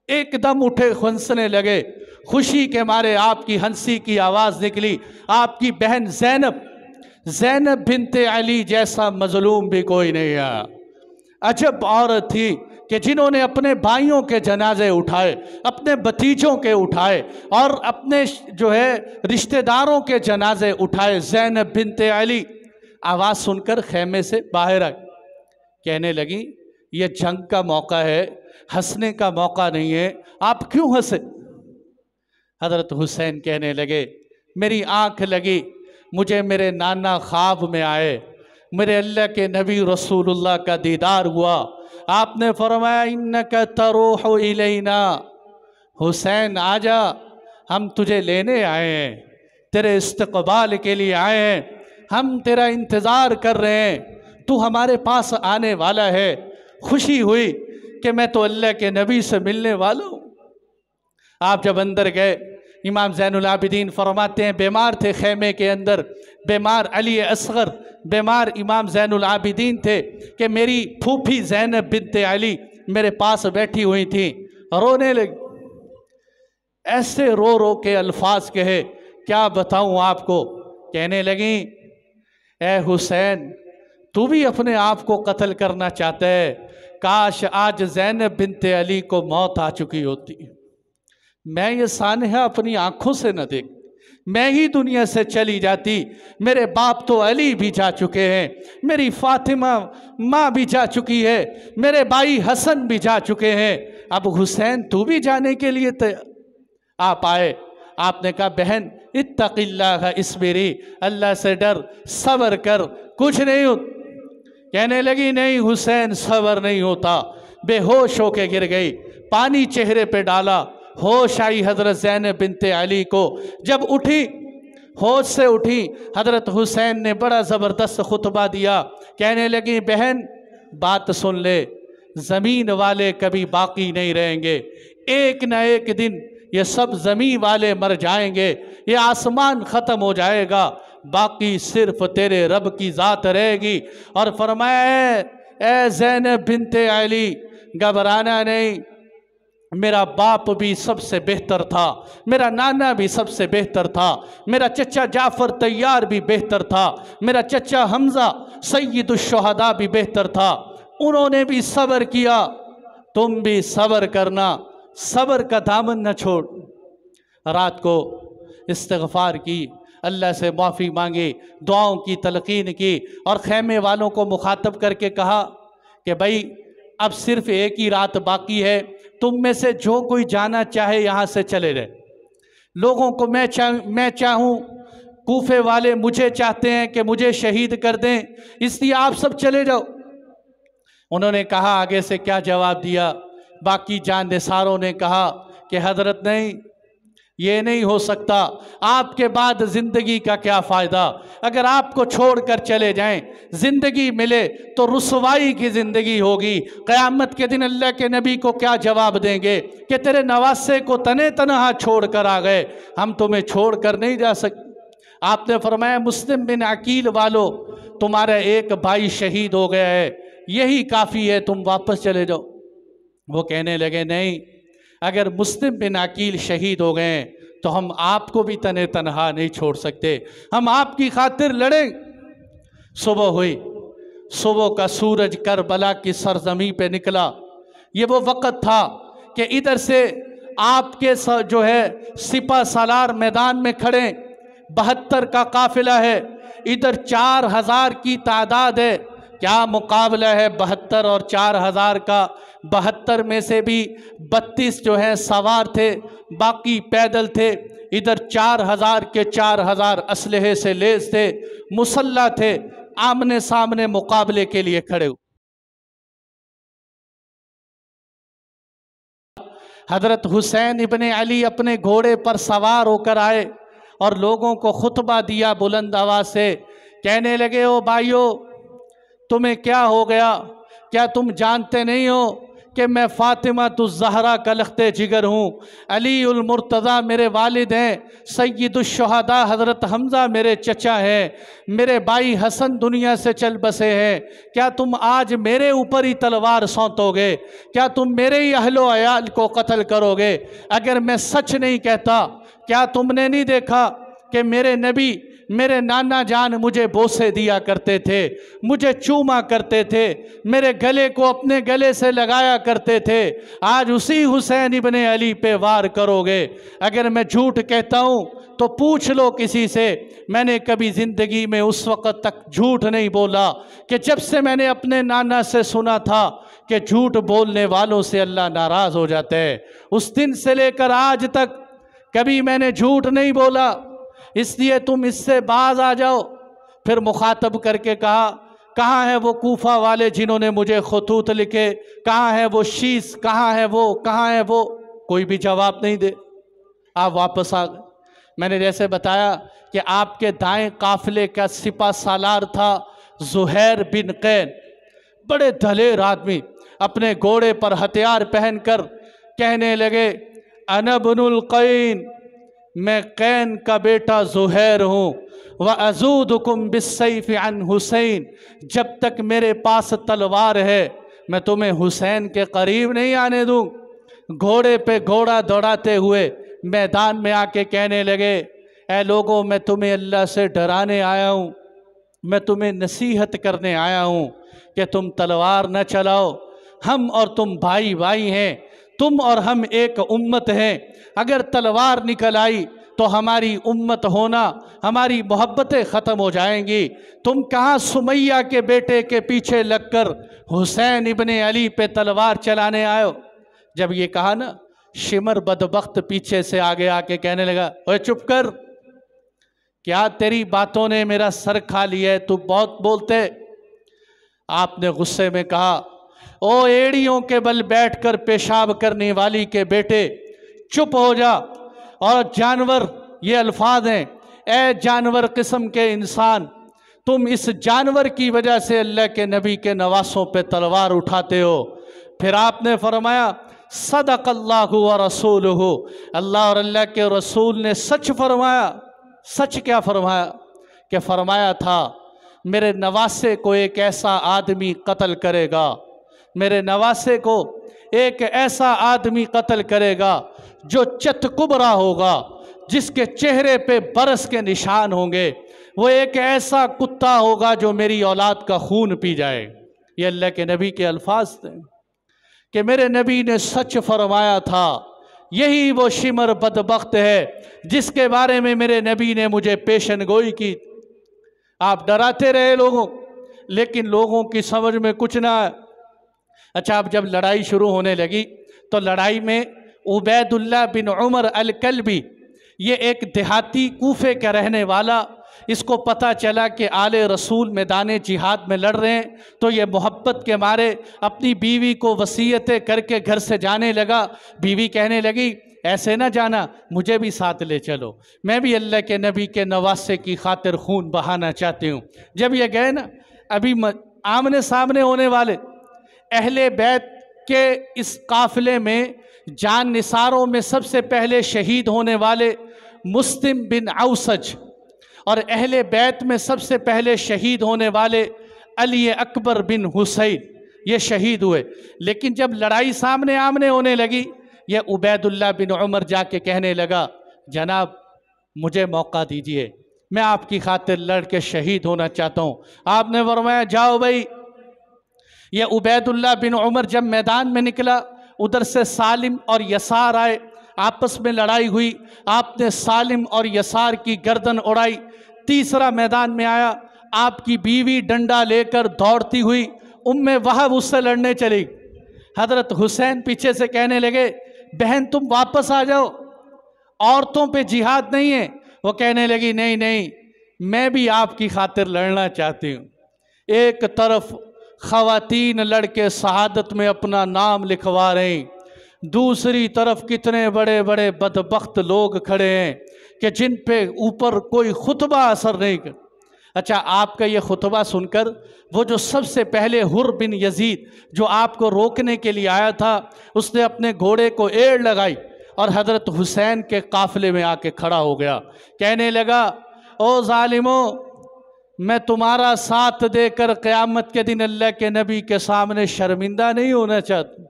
Speaker 1: एकदम उठे, हंसने लगे। खुशी के मारे आपकी हंसी की आवाज़ निकली। आपकी बहन ज़ैनब बिनते अली जैसा मजलूम भी कोई नहीं है। अजब औरत थी कि जिन्होंने अपने भाइयों के जनाजे उठाए, अपने भतीजों के उठाए और अपने जो है रिश्तेदारों के जनाजे उठाए। ज़ैनब बिनते अली आवाज़ सुनकर खेमे से बाहर आई, कहने लगी ये जंग का मौका है, हंसने का मौका नहीं है, आप क्यों हंसे? हज़रत हुसैन कहने लगे मेरी आँख लगी, मुझे मेरे नाना ख्वाब में आए, मेरे अल्लाह के नबी रसूलुल्लाह का दीदार हुआ। आपने फरमाया इन्नका तरूहु इलैना, हुसैन आजा, हम तुझे लेने आए हैं, तेरे इस्तक़बाल के लिए आए हैं, हम तेरा इंतज़ार कर रहे हैं, तू हमारे पास आने वाला है। खुशी हुई कि मैं तो अल्लाह के नबी से मिलने वाला हूँ। आप जब अंदर गए, इमाम ज़ैनुल आबिदीन फरमाते हैं बीमार थे खेमे के अंदर, बीमार अली असगर, बीमार इमाम ज़ैनुल आबिदीन थे कि मेरी फूफी ज़ैनब बिनते अली मेरे पास बैठी हुई थी, रोने लगी। ऐसे रो रो के अल्फाज कहे, क्या बताऊँ आपको। कहने लगी ए हुसैन, तू भी अपने आप को कत्ल करना चाहता है, काश आज ज़ैनब बिनते अली को मौत आ चुकी होती, मैं ये सानहा अपनी आँखों से न देख, मैं ही दुनिया से चली जाती। मेरे बाप तो अली भी जा चुके हैं, मेरी फातिमा माँ भी जा चुकी है, मेरे भाई हसन भी जा चुके हैं, अब हुसैन तू भी जाने के लिए आप आए। आपने कहा बहन इत्तक़िल्लाह इस्बिरी, अल्लाह से डर, सब्र कर, कुछ नहीं हो। कहने लगी नहीं हुसैन सब्र नहीं होता। बेहोश होके गिर गई, पानी चेहरे पे डाला, होश आई हज़रत ज़ैनब बिनते अली को। जब उठी, होश से उठी, हज़रत हुसैन ने बड़ा ज़बरदस्त खुतबा दिया। कहने लगी बहन बात सुन ले, ज़मीन वाले कभी बाकी नहीं रहेंगे, एक न एक दिन ये सब ज़मीन वाले मर जाएंगे, ये आसमान ख़त्म हो जाएगा, बाकी सिर्फ तेरे रब की ज़ात रहेगी। और फरमाया ए ज़ैनब बिनते अली घबराना नहीं, मेरा बाप भी सबसे बेहतर था, मेरा नाना भी सबसे बेहतर था, मेरा चचा जाफ़र तैयार भी बेहतर था, मेरा चचा हमज़ा सय्यदुश्शुहदा भी बेहतर था, उन्होंने भी सब्र किया, तुम भी सब्र करना, सब्र का दामन न छोड़। रात को इस्तिग़फ़ार की, अल्लाह से माफ़ी मांगी, दुआओं की तलक़ीन की और ख़ैमे वालों को मुखातब करके कहा कि भाई अब सिर्फ़ एक ही रात बाकी है, तुम में से जो कोई जाना चाहे यहाँ से चले जाए। लोगों को मैं चाहूँ, कूफे वाले मुझे चाहते हैं कि मुझे शहीद कर दें, इसलिए आप सब चले जाओ। उन्होंने कहा आगे से क्या जवाब दिया। बाकी जान निसारों ने कहा कि हज़रत नहीं, ये नहीं हो सकता। आपके बाद ज़िंदगी का क्या फ़ायदा? अगर आपको छोड़कर चले जाएं, ज़िंदगी मिले तो रुसवाई की ज़िंदगी होगी। क़यामत के दिन अल्लाह के नबी को क्या जवाब देंगे कि तेरे नवासे को तने तनहा छोड़ कर आ गए, हम तुम्हें छोड़ कर नहीं जा सकते। आपने फरमाया मुस्लिम बिन अकील वालों, तुम्हारा एक भाई शहीद हो गया है, यही काफ़ी है, तुम वापस चले जाओ। वो कहने लगे नहीं, अगर मुस्लिम बिन अकील शहीद हो गए तो हम आपको भी तने तनहा नहीं छोड़ सकते, हम आपकी खातिर लड़ें। सुबह हुई, सुबह का सूरज करबला की सरजमी पे निकला। ये वो वक़्त था कि इधर से आपके जो है सिपा सालार मैदान में खड़े, 72 का काफिला है, इधर 4000 की तादाद है। क्या मुकाबला है 72 और 4000 का? 72 में से भी 32 जो है सवार थे, बाकी पैदल थे। इधर 4000 के 4000 असलहे से लेस थे, मुसल्ला थे, आमने सामने मुकाबले के लिए खड़े हुए। हज़रत हुसैन इब्ने अली अपने घोड़े पर सवार होकर आए और लोगों को खुतबा दिया बुलंद आवाज़ से। कहने लगे, ओ भाइयों, तुम्हें क्या हो गया? क्या तुम जानते नहीं हो कि मैं फ़ातिमा ज़हरा का लख्ते जिगर हूँ, अली उल मुर्तज़ा मेरे वालिद हैं, सय्यदुश्शुहदा हज़रत हमज़ा मेरे चचा हैं, मेरे भाई हसन दुनिया से चल बसे हैं। क्या तुम आज मेरे ऊपर ही तलवार सौंतोगे? क्या तुम मेरे ही अहलो अयाल को कत्ल करोगे? अगर मैं सच नहीं कहता, क्या तुमने नहीं देखा कि मेरे नबी, मेरे नाना जान मुझे बोसे दिया करते थे, मुझे चूमा करते थे, मेरे गले को अपने गले से लगाया करते थे, आज उसी हुसैन इब्ने अली पे वार करोगे? अगर मैं झूठ कहता हूँ तो पूछ लो किसी से। मैंने कभी ज़िंदगी में उस वक़्त तक झूठ नहीं बोला कि जब से मैंने अपने नाना से सुना था कि झूठ बोलने वालों से अल्लाह नाराज़ हो जाता है, उस दिन से लेकर आज तक कभी मैंने झूठ नहीं बोला। इसलिए तुम इससे बाज आ जाओ। फिर मुखातब करके कहा, कहाँ है वो कूफा वाले जिन्होंने मुझे खतूत लिखे? कहाँ है वो शीश? कहाँ है वो? कहाँ है वो? कोई भी जवाब नहीं दे। आप वापस आ गए। मैंने जैसे बताया कि आपके दाएं काफिले का सिपा सालार था ज़ुहैर बिन कैन, बड़े दलेर आदमी, अपने घोड़े पर हथियार पहनकर कहने लगे, अना बुनुल कैन, मैं कैन का बेटा ज़ुहैर हूँ, व अज़ूदुकुम बिस्सैफ़ अन हुसैन, जब तक मेरे पास तलवार है मैं तुम्हें हुसैन के करीब नहीं आने दूँ। घोड़े पे घोड़ा दौड़ाते हुए मैदान में आके कहने लगे, ऐ लोगों, मैं तुम्हें अल्लाह से डराने आया हूँ, मैं तुम्हें नसीहत करने आया हूँ कि तुम तलवार न चलाओ। हम और तुम भाई भाई हैं, तुम और हम एक उम्मत हैं। अगर तलवार निकल आई तो हमारी उम्मत होना, हमारी मोहब्बतें ख़त्म हो जाएंगी। तुम कहाँ सुमैया के बेटे के पीछे लगकर हुसैन इब्ने अली पे तलवार चलाने आयो? जब ये कहा ना, शिमर बदबख्त पीछे से आगे आके कहने लगा, ओए चुप कर, क्या तेरी बातों ने मेरा सर खा लिया है? तू बहुत बोलते। आपने गुस्से में कहा, ओ एड़ियों के बल बैठकर पेशाब करने वाली के बेटे, चुप हो जा। और जानवर, ये अल्फाज हैं, ए जानवर किस्म के इंसान, तुम इस जानवर की वजह से अल्लाह के नबी के नवासों पे तलवार उठाते हो। फिर आपने फरमाया, सदक़ल्लाहु व रसूलुहु, अल्लाह और अल्लाह के रसूल ने सच फरमाया। सच क्या फरमाया? कि फरमाया था, मेरे नवासे को एक ऐसा आदमी कत्ल करेगा, मेरे नवासे को एक ऐसा आदमी कत्ल करेगा जो चतकुबरा होगा, जिसके चेहरे पे बरस के निशान होंगे। वो एक ऐसा कुत्ता होगा जो मेरी औलाद का खून पी जाए। ये अल्लाह के नबी के अल्फाज थे कि मेरे नबी ने सच फरमाया था। यही वो शिमर बदबख्त है जिसके बारे में मेरे नबी ने मुझे पेशन गोई की। आप डराते रहे लोगों, लेकिन लोगों की समझ में कुछ ना आया। अच्छा, अब जब लड़ाई शुरू होने लगी तो लड़ाई में उबैदुल्लाह बिन उमर अल-कल्बी, ये एक देहाती कूफे का रहने वाला, इसको पता चला कि आले रसूल मैदान जिहाद में लड़ रहे हैं, तो ये मोहब्बत के मारे अपनी बीवी को वसीयतें करके घर से जाने लगा। बीवी कहने लगी, ऐसे ना जाना, मुझे भी साथ ले चलो, मैं भी अल्लाह के नबी के नवासे की खातिर खून बहाना चाहती हूँ। जब ये गए ना, अभी आमने सामने होने वाले अहले बैत के इस काफिले में जान निसारों में सबसे पहले शहीद होने वाले मुस्लिम बिन औसज और अहले बैत में सबसे पहले शहीद होने वाले अली अकबर बिन हुसैन, ये शहीद हुए। लेकिन जब लड़ाई सामने आमने होने लगी, यह उबैदुल्लाह बिन उमर जाके कहने लगा, जनाब मुझे मौका दीजिए, मैं आपकी खातिर लड़ के शहीद होना चाहता हूँ। आपने फरमाया जाओ भाई। यह उबैदुल्लाह बिन उमर जब मैदान में निकला, उधर से सालिम और यसार आए, आपस में लड़ाई हुई, आपने सालिम और यसार की गर्दन उड़ाई। तीसरा मैदान में आया, आपकी बीवी डंडा लेकर दौड़ती हुई उम्मे वहाब उससे लड़ने चली। हजरत हुसैन पीछे से कहने लगे, बहन तुम वापस आ जाओ, औरतों पे जिहाद नहीं है। वो कहने लगी, नहीं नहीं, मैं भी आपकी खातिर लड़ना चाहती हूँ। एक तरफ ख़वातीन लड़के शहादत में अपना नाम लिखवा रही, दूसरी तरफ कितने बड़े बड़े बदबख्त लोग खड़े हैं कि जिन पे ऊपर कोई खुतबा असर नहीं कर। अच्छा, आपका ये खुतबा सुनकर वो जो सबसे पहले हुर बिन यजीद जो आपको रोकने के लिए आया था, उसने अपने घोड़े को एड़ लगाई और हज़रत हुसैन के काफ़िले में आके खड़ा हो गया। कहने लगा, ओ जालिमो, मैं तुम्हारा साथ देकर क़यामत के दिन अल्लाह के नबी के सामने शर्मिंदा नहीं होना चाहता।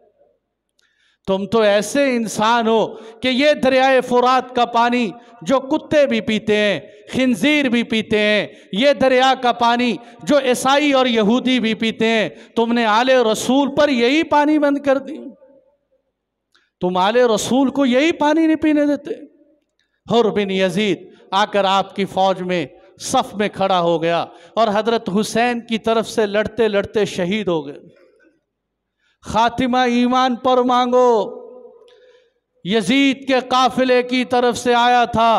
Speaker 1: तुम तो ऐसे इंसान हो कि ये दरियाए फुरात का पानी जो कुत्ते भी पीते हैं, खिंजीर भी पीते हैं, ये दरिया का पानी जो ईसाई और यहूदी भी पीते हैं, तुमने आले रसूल पर यही पानी बंद कर दी। तुम आले रसूल को यही पानी नहीं पीने देते। हुर बिन यजीद आकर आपकी फौज में सफ में खड़ा हो गया और हजरत हुसैन की तरफ से लड़ते लड़ते शहीद हो गए। खातिमा ईमान पर मांगो। यजीद के काफिले की तरफ से आया था,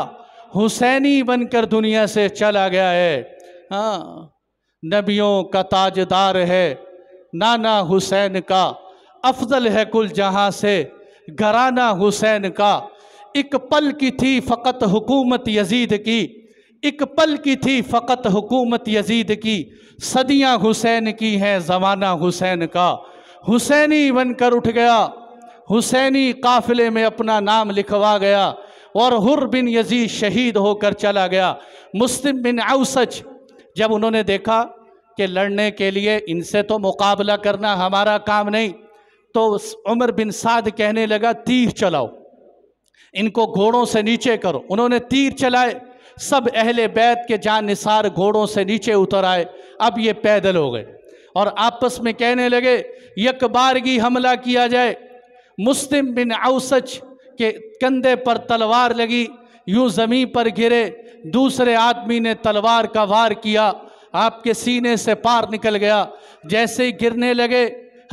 Speaker 1: हुसैनी बनकर दुनिया से चला गया है। हाँ, नबियों का ताजदार है, नाना हुसैन का अफजल है कुल जहां से, घराना हुसैन का। एक पल की थी फ़कत हुकूमत यजीद की, एक पल की थी फ़कत हुकूमत यजीद की, सदियां हुसैन की हैं ज़माना हुसैन का। हुसैनी बनकर उठ गया, हुसैनी काफिले में अपना नाम लिखवा गया और हुर बिन यजीद शहीद होकर चला गया। मुस्लिम बिन औसज जब उन्होंने देखा कि लड़ने के लिए इनसे तो मुकाबला करना हमारा काम नहीं, तो उमर बिन साद कहने लगा, तीर चलाओ, इनको घोड़ों से नीचे करो। उन्होंने तीर चलाए, सब अहले बैत के जान निसार घोड़ों से नीचे उतर आए। अब ये पैदल हो गए और आपस में कहने लगे, यकबारगी हमला किया जाए। मुस्लिम बिन औसज के कंधे पर तलवार लगी, यूं ज़मीन पर गिरे, दूसरे आदमी ने तलवार का वार किया, आपके सीने से पार निकल गया। जैसे ही गिरने लगे,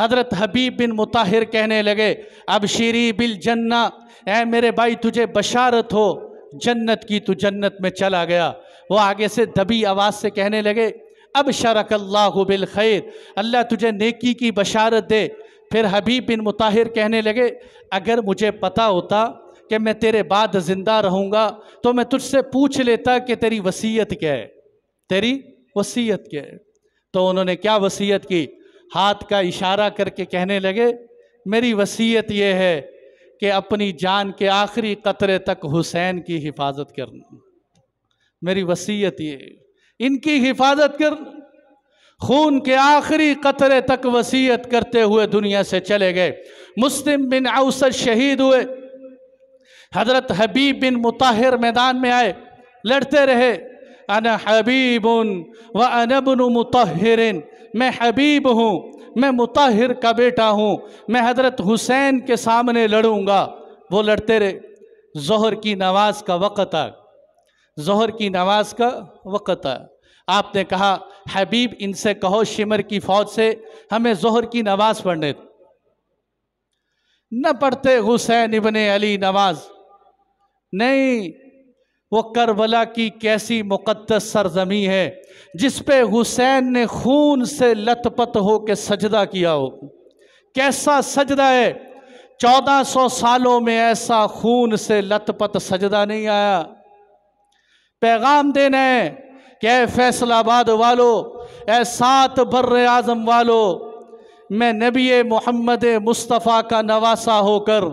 Speaker 1: हज़रत हबीब बिन मुताहिर कहने लगे, अब शीरी बिल जन्ना, ऐ मेरे भाई तुझे बशारत हो जन्नत की, तू जन्नत में चला गया। वो आगे से दबी आवाज़ से कहने लगे, अब शरकल्लाहु बिल खैर, अल्लाह तुझे नेकी की बशारत दे। फिर हबीब बिन मुताहिर कहने लगे, अगर मुझे पता होता कि मैं तेरे बाद ज़िंदा रहूँगा तो मैं तुझसे पूछ लेता कि तेरी वसीयत क्या है, तेरी वसीयत क्या है। तो उन्होंने क्या वसीयत की, हाथ का इशारा करके कहने लगे, मेरी वसीयत ये है कि अपनी जान के आखिरी कतरे तक हुसैन की हिफाजत करना। मेरी वसीयत ये, इनकी हिफाजत कर। खून के आखिरी कतरे तक वसीयत करते हुए दुनिया से चले गए। मुस्लिम बिन औसज शहीद हुए। हजरत हबीब बिन मुताहिर मैदान में आए, लड़ते रहे, अना हबीबुन व अना इब्नु मुताहिरिन, मैं हबीब हूँ, मैं मुताहिर का बेटा हूँ, मैं हजरत हुसैन के सामने लड़ूंगा। वो लड़ते रहे। ज़ोहर की नमाज का वक़्त आ, ज़ोहर की नमाज का वक़्त आ। आपने कहा, हबीब इनसे कहो शिमर की फ़ौज से हमें ज़ोहर की नमाज पढ़ने दो। न पढ़ते हुसैन इब्ने अली नमाज, नहीं, वो करबला की कैसी मुक़द्दस सरज़मी है जिस पे हुसैन ने खून से लथपथ हो के सजदा किया हो। कैसा सजदा है 1400 सालों में ऐसा खून से लथपथ सजदा नहीं आया। पैगाम देना है कि ऐ फैसलाबाद वालो, ऐ 7 बर्रे आज़म वालो, मैं नबी मोहम्मद मुस्तफ़ा का नवासा होकर,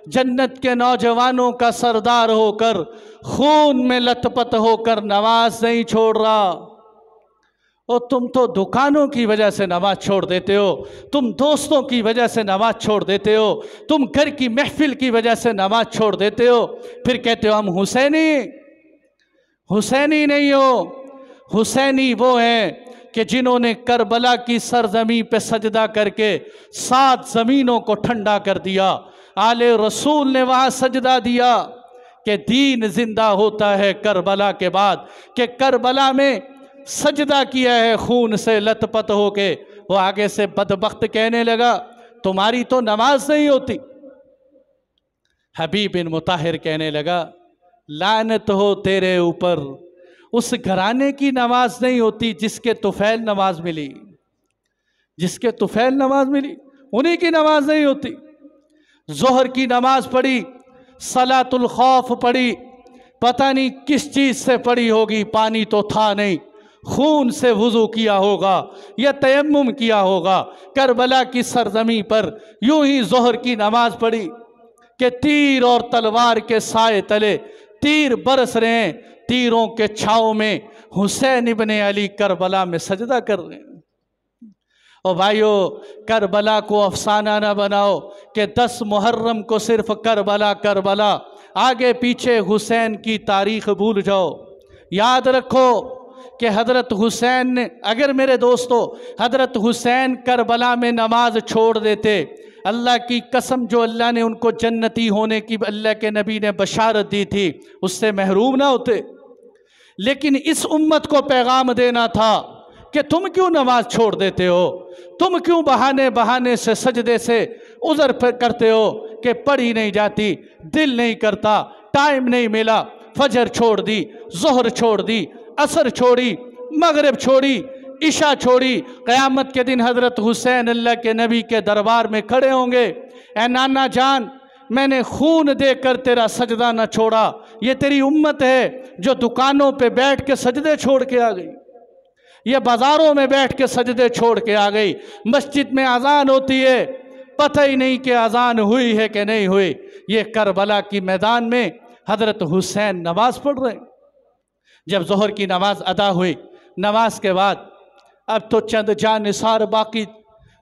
Speaker 1: जन्नत के नौजवानों का सरदार होकर, खून में लथपथ होकर नमाज नहीं छोड़ रहा। और तुम तो दुकानों की वजह से नमाज छोड़ देते हो, तुम दोस्तों की वजह से नमाज छोड़ देते हो, तुम घर की महफिल की वजह से नमाज छोड़ देते हो, फिर कहते हो हम हुसैनी। हुसैनी नहीं हो। हुसैनी वो हैं कि जिन्होंने करबला की सरजमी पे सजदा करके 7 ज़मीनों को ठंडा कर दिया। आले रसूल ने वहाँ सजदा दिया कि दीन जिंदा होता है करबला के बाद, कि करबला में सजदा किया है खून से लथपथ होके। वो आगे से बदबख्त कहने लगा तुम्हारी तो नमाज नहीं होती। हबीब बिन मुताहिर कहने लगा लानत हो तेरे ऊपर, उस घराने की नमाज नहीं होती जिसके तुफैल नमाज मिली, जिसके तुफैल नमाज मिली उन्हीं की नमाज नहीं होती। जोहर की नमाज पढ़ी, सलातुल खौफ पढ़ी, पता नहीं किस चीज़ से पढ़ी होगी, पानी तो था नहीं, खून से वुज़ू किया होगा या तयम्मुम किया होगा। करबला की सरजमी पर यूं ही जोहर की नमाज पढ़ी कि तीर और तलवार के साए तले तीर बरस रहे हैं, तीरों के छाव में हुसैन इब्ने अली करबला में सजदा कर रहे हैं। और भाइयों, करबला को अफसाना ना बनाओ कि 10 मुहर्रम को सिर्फ करबला करबला, आगे पीछे हुसैन की तारीख भूल जाओ। याद रखो कि हज़रत हुसैन ने, अगर मेरे दोस्तों हज़रत हुसैन करबला में नमाज छोड़ देते, अल्लाह की कसम जो अल्लाह ने उनको जन्नती होने की अल्लाह के नबी ने बशारत दी थी, उससे महरूम ना होते। लेकिन इस उम्मत को पैगाम देना था कि तुम क्यों नमाज छोड़ देते हो, तुम क्यों बहाने बहाने से सजदे से उज़र करते हो कि पढ़ी नहीं जाती, दिल नहीं करता, टाइम नहीं मिला, फजर छोड़ दी, ज़ोहर छोड़ दी, असर छोड़ी, मगरिब छोड़ी, इशा छोड़ी। क़यामत के दिन हज़रत हुसैन अल्लाह के नबी के दरबार में खड़े होंगे, ए नाना जान मैंने खून देकर तेरा सजदा न छोड़ा। ये तेरी उम्मत है जो दुकानों पे बैठ के सजदे छोड़ के आ गई, ये बाज़ारों में बैठ के सजदे छोड़ के आ गई, मस्जिद में अजान होती है पता ही नहीं कि अजान हुई है कि नहीं हुई। ये करबला की मैदान में हज़रत हुसैन नमाज पढ़ रहे। जब ज़ोहर की नमाज अदा हुई, नमाज के बाद अब तो चंद जान निसार बाकी,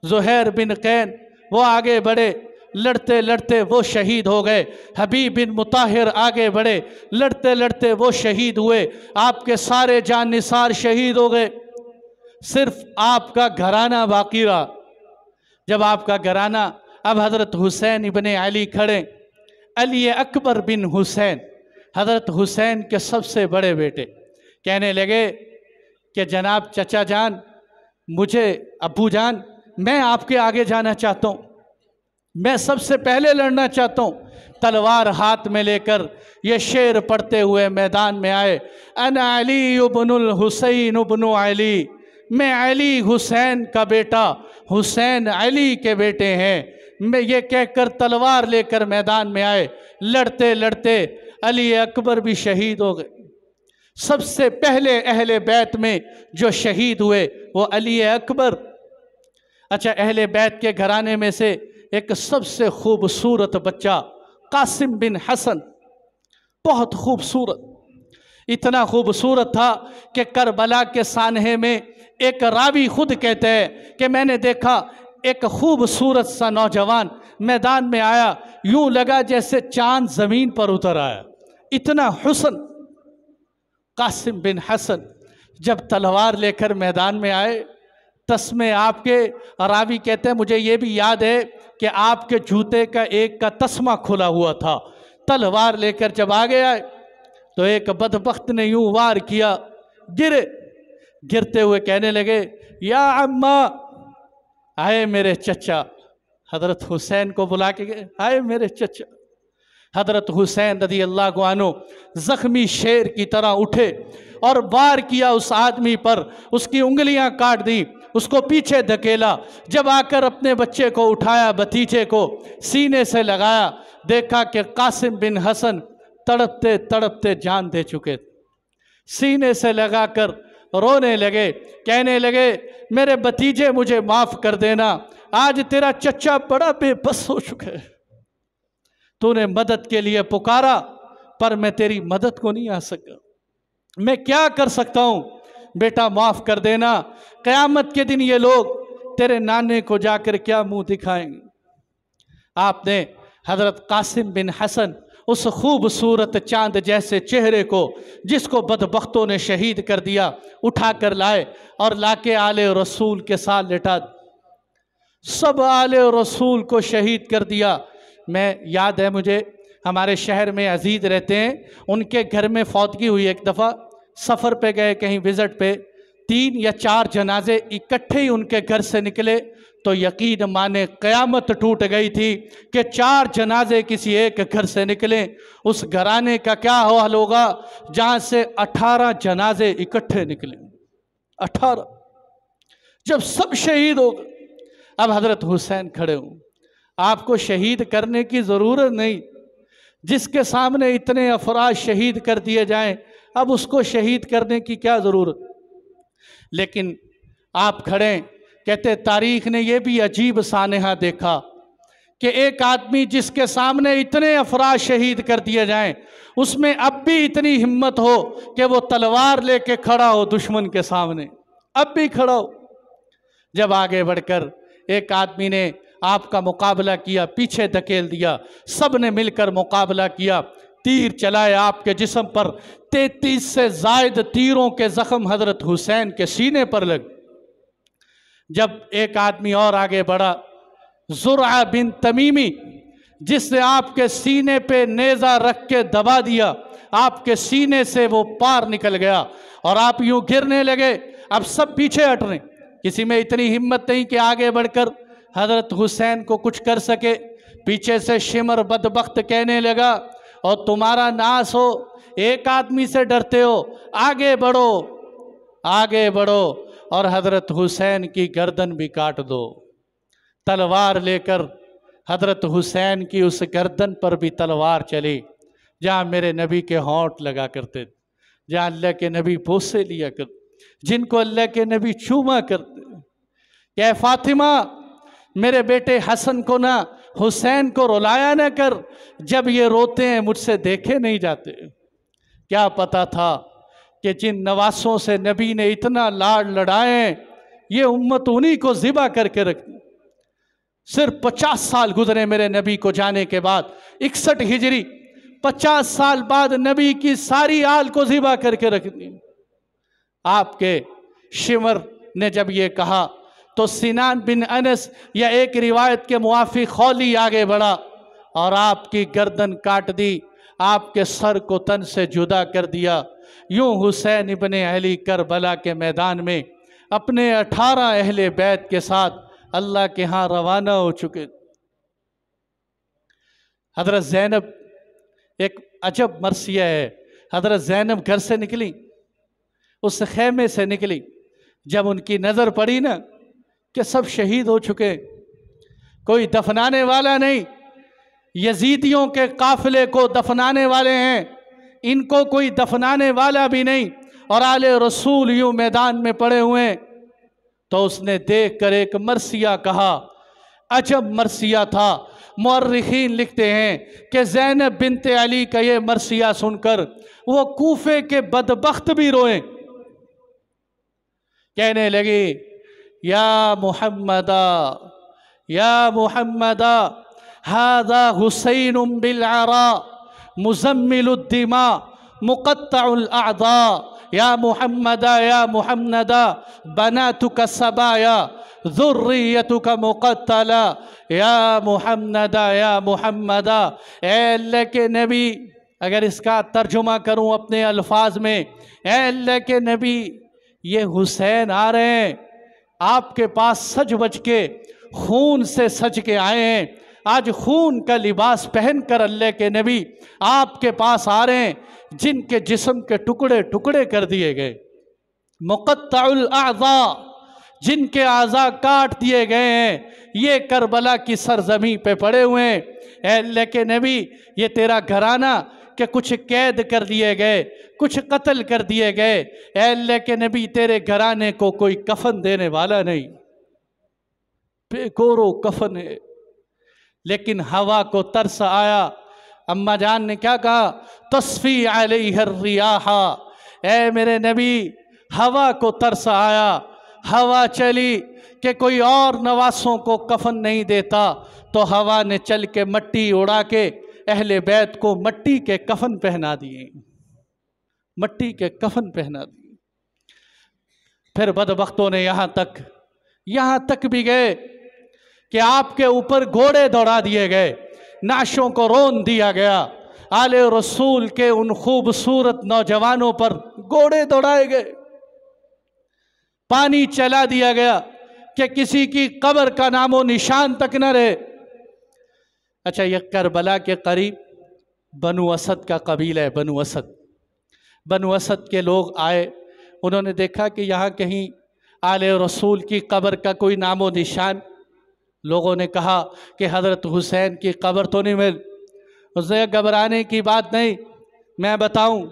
Speaker 1: ज़ुहैर बिन कैन वो आगे बढ़े, लड़ते लड़ते वो शहीद हो गए। हबीब बिन मुताहिर आगे बढ़े, लड़ते लड़ते वो शहीद हुए। आपके सारे जान निसार शहीद हो गए, सिर्फ आपका घराना बाकी रहा। जब आपका घराना, अब हज़रत हुसैन इब्ने अली खड़े, अली अकबर बिन हुसैन, हज़रत हुसैन के सबसे बड़े बेटे, कहने लगे कि जनाब चचा जान, मुझे अब्बू जान, मैं आपके आगे जाना चाहता हूँ, मैं सबसे पहले लड़ना चाहता हूँ। तलवार हाथ में लेकर ये शेर पढ़ते हुए मैदान में आए, अना अली इब्नुल हुसैन इब्नु अली, मैं अली हुसैन का बेटा, हुसैन अली के बेटे हैं। मैं ये कहकर तलवार लेकर मैदान में आए। लड़ते लड़ते अली अकबर भी शहीद हो गए। सबसे पहले अहले बैत में जो शहीद हुए वो अली अकबर। अच्छा, अहले बैत के घराने में से एक सबसे खूबसूरत बच्चा कासिम बिन हसन, बहुत खूबसूरत, इतना खूबसूरत था कि करबला के सानहे में एक रावी खुद कहते हैं कि मैंने देखा एक खूबसूरत सा नौजवान मैदान में आया, यूं लगा जैसे चांद ज़मीन पर उतर आया, इतना हुस्न। कासिम बिन हसन जब तलवार लेकर मैदान में आए, तस्मे आपके, रावी कहते हैं मुझे ये भी याद है कि आपके जूते का एक का तस्मा खुला हुआ था। तलवार लेकर जब आगे आए तो एक बदबख्त ने यूं वार किया, गिरे, गिरते हुए कहने लगे या अम्मा, आए मेरे चचा। हज़रत हुसैन को बुला के गए, आए मेरे चचा। हज़रत हुसैन रज़ी अल्लाह अन्हु ज़ख्मी शेर की तरह उठे और वार किया उस आदमी पर, उसकी उंगलियां काट दी। उसको पीछे धकेला। जब आकर अपने बच्चे को उठाया, भतीजे को सीने से लगाया, देखा कि कासिम बिन हसन तड़पते तड़पते जान दे चुके। सीने से लगाकर रोने लगे, कहने लगे मेरे भतीजे मुझे माफ़ कर देना, आज तेरा चच्चा बड़ा बेबस हो चुका है। तूने मदद के लिए पुकारा पर मैं तेरी मदद को नहीं आ सका, मैं क्या कर सकता हूँ, बेटा माफ़ कर देना। क़यामत के दिन ये लोग तेरे नाने को जाकर क्या मुंह दिखाएंगे। आपने हज़रत कासिम बिन हसन उस खूबसूरत चांद जैसे चेहरे को, जिसको बदबख्तों ने शहीद कर दिया, उठा कर लाए और लाके आले रसूल के साथ लिटा। सब आले रसूल को शहीद कर दिया। मैं याद है मुझे, हमारे शहर में अजीज़ रहते हैं, उनके घर में फौतगी हुई। एक दफ़ा सफ़र पे गए कहीं विज़िट पे, 3 या 4 जनाजे इकट्ठे ही उनके घर से निकले तो यकीन माने क़यामत टूट गई थी कि 4 जनाजे किसी एक घर से निकले। उस घराने का क्या हाल होगा जहाँ से 18 जनाजे इकट्ठे निकले। 18 जब सब शहीद हो गए, अब हज़रत हुसैन खड़े हों। आपको शहीद करने की ज़रूरत नहीं, जिसके सामने इतने अफराद शहीद कर दिए जाएं, अब उसको शहीद करने की क्या ज़रूरत। लेकिन आप खड़े, कहते तारीख़ ने यह भी अजीब सानहा देखा कि एक आदमी जिसके सामने इतने अफराद शहीद कर दिए जाएं, उसमें अब भी इतनी हिम्मत हो कि वो तलवार लेके खड़ा हो दुश्मन के सामने, अब भी खड़ा हो। जब आगे बढ़कर एक आदमी ने आपका मुकाबला किया, पीछे धकेल दिया, सब ने मिलकर मुकाबला किया, तीर चलाए आपके जिस्म पर। 33 से ज़ायद तीरों के ज़ख्म हज़रत हुसैन के सीने पर लग। जब एक आदमी और आगे बढ़ा, ज़ुरआ बिन तमीमी, जिसने आपके सीने पे नेज़ा रख के दबा दिया, आपके सीने से वो पार निकल गया और आप यूं गिरने लगे। अब सब पीछे हट रहे, किसी में इतनी हिम्मत नहीं कि आगे बढ़कर हज़रत हुसैन को कुछ कर सके। पीछे से शिमर बदबख्त कहने लगा, और तुम्हारा नाश हो, एक आदमी से डरते हो, आगे बढ़ो, आगे बढ़ो और हज़रत हुसैन की गर्दन भी काट दो। तलवार लेकर हज़रत हुसैन की उस गर्दन पर भी तलवार चली, जहाँ मेरे नबी के होंठ लगा करते, जहाँ अल्लाह के नबी बोसे लिया करते, जिनको अल्लाह के नबी चूमा करते। क्या फातिमा, मेरे बेटे हसन को ना, हुसैन को रुलाया ना कर, जब ये रोते हैं मुझसे देखे नहीं जाते। क्या पता था कि जिन नवासों से नबी ने इतना लाड लड़ाए, ये उम्मत उन्हीं को ज़िबा करके रख दी। सिर्फ 50 साल गुजरे मेरे नबी को जाने के बाद, 61 हिजरी, 50 साल बाद नबी की सारी आल को ज़िबा करके रख दी। आपके शिमर ने जब ये कहा तो सिनान बिन अनस या एक रिवायत के मुआफिक खौली आगे बढ़ा और आपकी गर्दन काट दी, आपके सर को तन से जुदा कर दिया। यूं हुसैन इब्ने अली करबला के मैदान में अपने 18 अहले बैत के साथ अल्लाह के यहाँ रवाना हो चुके। हज़रत ज़ैनब, एक अजब मरसिया है, हज़रत ज़ैनब घर से निकली, उस खेमे से निकली, जब उनकी नज़र पड़ी ना कि सब शहीद हो चुके, कोई दफनाने वाला नहीं, यजीदियों के काफिले को दफनाने वाले हैं, इनको कोई दफनाने वाला भी नहीं, और आले रसूल यूं मैदान में पड़े हुए। तो उसने देख कर एक मरसिया कहा, अजब मरसिया था। मुअर्रिखीन लिखते हैं कि ज़ैनब बिनते अली का ये मरसिया सुनकर वो कूफे के बदबख्त भी रोए, कहने लगे या मुहम्मदा, या मुहम्मदा, हादा हुसैन बिलअरा मुज़म्मिलुद्दिमा मुक़त्तउल अअदा, या मुहम्मदा, या मुहम्मदा, बनातुका सबाया ज़ुर्रियतुका मुक़त्तला, या मुहम्मदा, या मुहम्मदा। ए अल्लाह के नबी, अगर इसका तर्जुमा करूं अपने अल्फाज में, ए अल्लाह के नबी, ये हुसैन आ रहे हैं, आपके पास सज बज के, खून से सज के आए हैं। आज खून का लिबास पहनकर अल्लाह के नबी आपके पास आ रहे हैं, जिनके जिस्म के टुकड़े टुकड़े कर दिए गए, मुक़त्तउल अअज़ा, जिनके आज़ा काट दिए गए हैं, ये करबला की सरजमी पे पड़े हुए हैं। ऐ अल्लाह के नबी, ये तेरा घराना के कुछ कैद कर दिए गए, कुछ कत्ल कर दिए गए। ऐ अल्लाह के नबी, तेरे घराने को कोई कफन देने वाला नहीं, बेगोरो कफन है। लेकिन हवा को तरस आया। अम्मा जान ने क्या कहा? तस्फी अलैहिर रियाहा, ऐ मेरे नबी, हवा को तरस आया, हवा चली कि कोई और नवासों को कफन नहीं देता, तो हवा ने चल के मट्टी उड़ा के अहले बैत को मट्टी के कफन पहना दिए, मट्टी के कफन पहना दिए। फिर बदबख्तों ने यहाँ तक भी गए कि आपके ऊपर घोड़े दौड़ा दिए गए, नाशों को रोन दिया गया। आले रसूल के उन खूबसूरत नौजवानों पर घोड़े दौड़ाए गए, पानी चला दिया गया कि किसी की कब्र का नामो निशान तक न रहे। अच्छा, ये करबला के करीब बनु असद का कबीला है, बनु असद। बनु असद के लोग आए, उन्होंने देखा कि यहाँ कहीं आले रसूल की कब्र का कोई नामो निशान। लोगों ने कहा कि हज़रत हुसैन की कब्र तो नहीं मिल। उसने घबराने की बात नहीं, मैं बताऊं।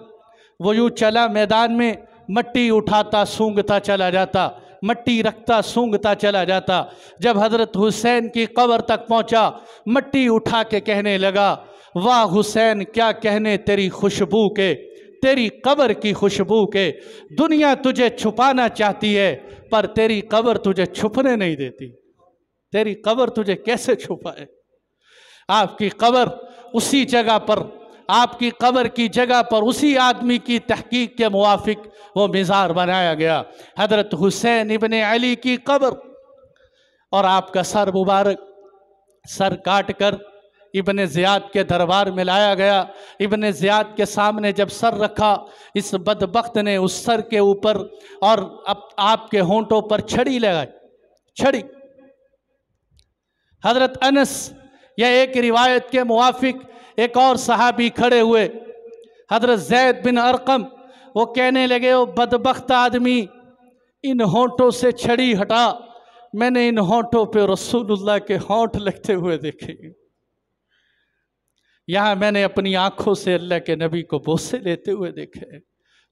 Speaker 1: वो यूँ चला मैदान में, मट्टी उठाता सूंघता चला जाता, मट्टी रखता सूंघता चला जाता। जब हज़रत हुसैन की कब्र तक पहुंचा, मट्टी उठा के कहने लगा, वाह हुसैन, क्या कहने तेरी खुशबू के, तेरी कब्र की खुशबू के। दुनिया तुझे छुपाना चाहती है, पर तेरी कब्र तुझे छुपने नहीं देती। तेरी कब्र तुझे कैसे छुपाए? आपकी कब्र उसी जगह पर, आपकी कब्र की जगह पर उसी आदमी की तहकीक के मुवाफिक वो मिज़ार बनाया गया, हज़रत हुसैन इब्ने अली की कब्र। और आपका सर मुबारक, सर काट कर इब्ने ज़ियाद के दरबार में लाया गया। इब्ने ज़ियाद के सामने जब सर रखा, इस बदबख्त ने उस सर के ऊपर और अब आपके होंठों पर छड़ी लगाई, छड़ी। हज़रत अनस या एक रिवायत के मुवाफिक एक और सहाबी खड़े हुए, हज़रत ज़ैद बिन अरकम। वो कहने लगे, वो बदबख्त आदमी, इन होंठों से छड़ी हटा। मैंने इन होंठों पे रसूलुल्लाह के होंठ लगते हुए देखे। यहाँ मैंने अपनी आंखों से अल्लाह के नबी को बोसे लेते हुए देखे,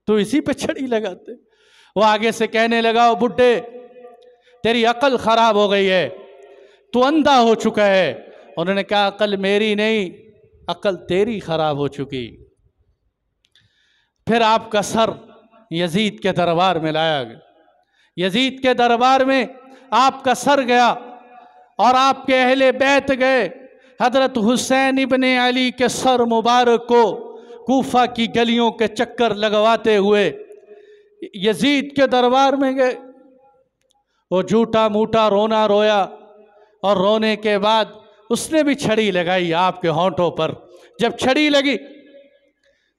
Speaker 1: तो इसी पे छड़ी लगाते। वो आगे से कहने लगा, ओ बुड्ढे, तेरी अकल ख़राब हो गई है, तू अंधा हो चुका है। उन्होंने कहा, अकल मेरी नहीं, अकल तेरी ख़राब हो चुकी। फिर आपका सर यजीद के दरबार में लाया गया। यजीद के दरबार में आपका सर गया और आपके अहले बैत गए हज़रत हुसैन इब्ने अली के सर मुबारक को कूफा की गलियों के चक्कर लगवाते हुए यजीद के दरबार में गए। वो झूठा मूठा रोना रोया और रोने के बाद उसने भी छड़ी लगाई आपके होंठों पर। जब छड़ी लगी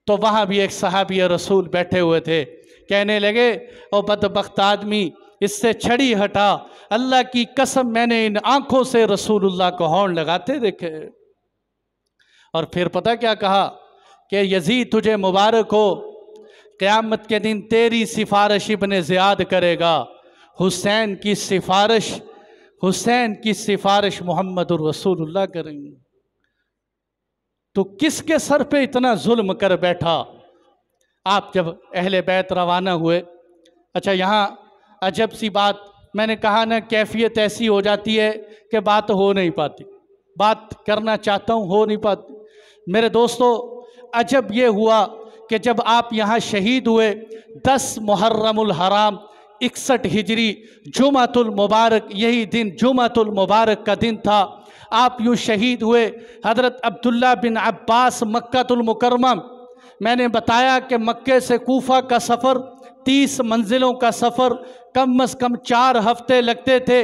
Speaker 1: तो वहाँ भी एक सहाबी रसूल बैठे हुए थे, कहने लगे, ओ बदबख्त आदमी, इससे छड़ी हटा। अल्लाह की कसम, मैंने इन आँखों से रसूलुल्लाह को होंठ लगाते देखे। और फिर पता क्या कहा कि यजीद तुझे मुबारक हो, क़यामत के दिन तेरी सिफारिश इब्ने ज़ियाद करेगा, हुसैन की सिफारिश, हुसैन की सिफारिश मुहम्मदुर रसूलुल्लाह करेंगे। तो किसके सर पे इतना जुल्म कर बैठा? आप जब अहले बैत रवाना हुए। अच्छा, यहाँ अजब सी बात, मैंने कहा ना, कैफियत ऐसी हो जाती है कि बात हो नहीं पाती, बात करना चाहता हूँ हो नहीं पाती। मेरे दोस्तों, अजब ये हुआ कि जब आप यहाँ शहीद हुए 10 मुहर्रमुल हराम 61 हिजरी जुमातुल मुबारक, यही दिन जुमातुल मुबारक का दिन था। आप यूँ शहीद हुए। हज़रत अब्दुल्ला बिन अब्बास मक्कातुल मुकर्रमा, मैंने बताया कि मक्के से कूफा का सफ़र 30 मंजिलों का सफ़र, कम से कम 4 हफ्ते लगते थे।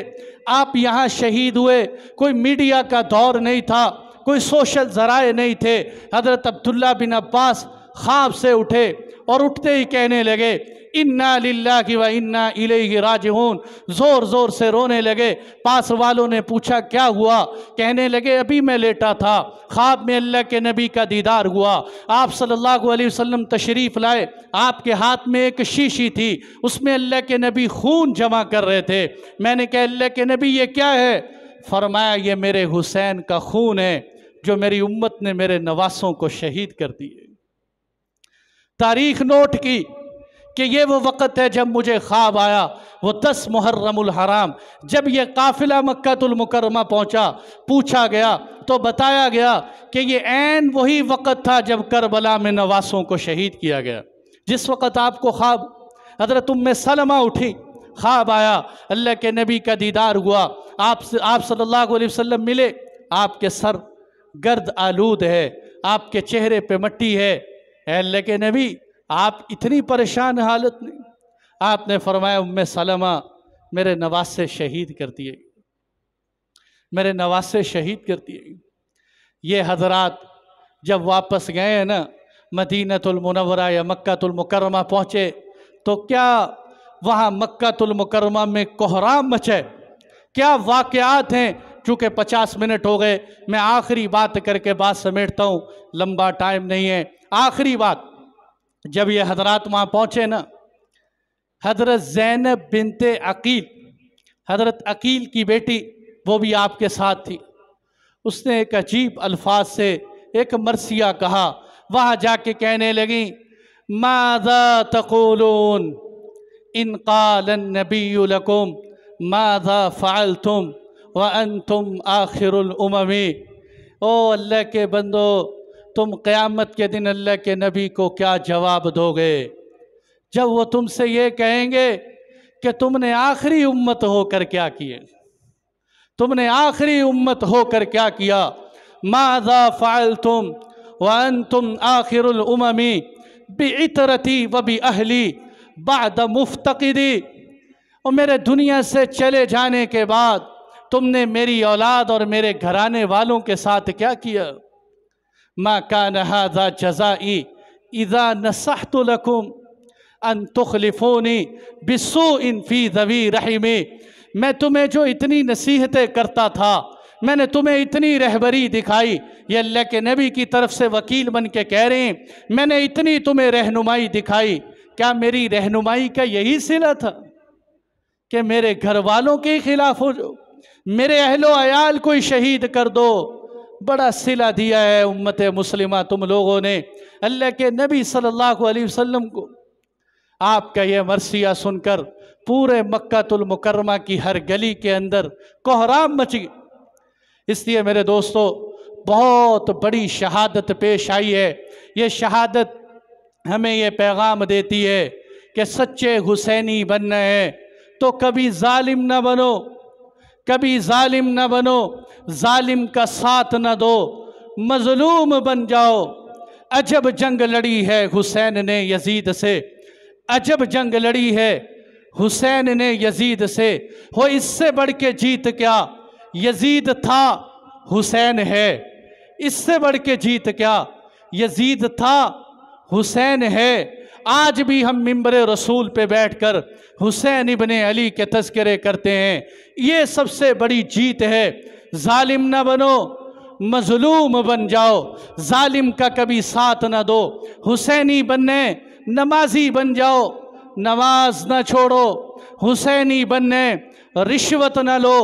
Speaker 1: आप यहाँ शहीद हुए। कोई मीडिया का दौर नहीं था, कोई सोशल ज़राए नहीं थे। हज़रत अब्दुल्ला बिन अब्बास ख्वाब से उठे, और उठते ही कहने लगे इन्ना लिल्लाहि व इन्ना इलैहि राजिऊन, ज़ोर ज़ोर से रोने लगे। पास वालों ने पूछा क्या हुआ? कहने लगे अभी मैं लेटा था, ख्वाब में अल्लाह के नबी का दीदार हुआ, आप सल्लल्लाहु अलैहि वसल्लम तशरीफ़ लाए, आपके हाथ में एक शीशी थी, उसमें अल्लाह के नबी खून जमा कर रहे थे। मैंने कहा अल्लाह के नबी ये क्या है? फरमाया ये मेरे हुसैन का खून है जो मेरी उम्मत ने मेरे नवासों को शहीद कर दिए। तारीख नोट की कि ये वो वक़्त है जब मुझे ख्वाब आया, वो 10 मुहर्रमुल हराम, जब ये काफ़िला मक्कातुल मुकर्रमा पहुँचा, पूछा गया तो बताया गया कि ये ऐन वही वक़्त था जब करबला में नवासों को शहीद किया गया। जिस वक़्त आपको ख्वाब, हज़रत उम्मे सलमा उठी, ख्वाब आया, अल्लाह के नबी का दीदार हुआ, आप सल्लल्लाहु अलैहि वसल्लम मिले, आपके सर गर्द आलूद है, आपके चेहरे पे मट्टी है, अल्लाह के नबी आप इतनी परेशान हालत में। आपने फरमाया उम्मे सलमा मेरे नवासे शहीद कर दिए, मेरे नवासे शहीद कर दिए। ये हजरात जब वापस गए हैं ना मदीनतुल मुनव्वरा या मक्कातुल मुकर्रमा पहुँचे, तो क्या वहाँ मक्कातुल मुकर्रमा में कोहराम मचे, क्या वाक़यात हैं। चूँकि 50 मिनट हो गए, मैं आखिरी बात करके बात समेटता हूँ, लंबा टाइम नहीं है। आखिरी बात, जब ये हजरात वहाँ पहुँचे ना, हज़रत ज़ैनब बिनते अकील, हज़रत अकील की बेटी, वो भी आपके साथ थी। उसने एक अजीब अल्फाज से एक मरसिया कहा, वहाँ जाके कहने लगी माज़ा तक़ूलून इन क़ालन नबिय्यु लकुम माज़ा फ़अल्तुम व अंतुम आखिरुल उममी। ओ अल्लाह के बंदो, तुम क़यामत के दिन अल्लाह के नबी को क्या जवाब दोगे जब वो तुमसे ये कहेंगे कि तुमने आखिरी उम्मत होकर क्या किए, तुमने आखिरी उम्मत होकर क्या किया। माज़ा फ़अल्तुम व अंतुम आखिरुल उममी बिइतरती व बिअहली बाद मुफ्तक़िदी। और मेरे दुनिया से चले जाने के बाद तुमने मेरी औलाद और मेरे घराने वालों के साथ क्या किया। मा कान हाज़ा जज़ाई इज़ा नसहतु लकुम अन तुखलिफूनी बिस्सूइन फ़ी ज़वी रहिमी। मैं तुम्हें जो इतनी नसीहतें करता था, मैंने तुम्हें इतनी रहबरी दिखाई, ये अल्लाह के नबी की तरफ से वकील बन के कह रहे हैं, मैंने इतनी तुम्हें रहनुमाई दिखाई, क्या मेरी रहनुमाई का यही सिला था कि मेरे घर वालों के खिलाफ हो जाओ, मेरे अहलो अयाल को ही शहीद कर दो। बड़ा सिला दिया है उम्मत मुस्लिमा तुम लोगों ने अल्लाह के नबी सल्लल्लाहु अलैहि वसल्लम को। आपका यह मरसिया सुनकर पूरे मक्कातुल मुकर्रमा की हर गली के अंदर कोहराम मच गई। इसलिए मेरे दोस्तों, बहुत बड़ी शहादत पेश आई है। ये शहादत हमें ये पैगाम देती है कि सच्चे हुसैनी बनना है तो कभी जालिम न बनो, कभी जालिम न बनो, जालिम का साथ न दो, मजलूम बन जाओ। अजब जंग लड़ी है हुसैन ने यजीद से, अजब जंग लड़ी है हुसैन ने यजीद से। हो इससे बढ़ के जीत क्या, यजीद था हुसैन है। इससे बढ़ के जीत क्या, यजीद था हुसैन है। आज भी हम मिंबरे रसूल पे बैठकर हुसैन इब्ने अली के तज़किरे करते हैं, ये सबसे बड़ी जीत है। जालिम न बनो, मजलूम बन जाओ, जालिम का कभी साथ न दो। हुसैनी बनने नमाजी बन जाओ, नमाज न छोड़ो। हुसैनी बनने रिश्वत न लो,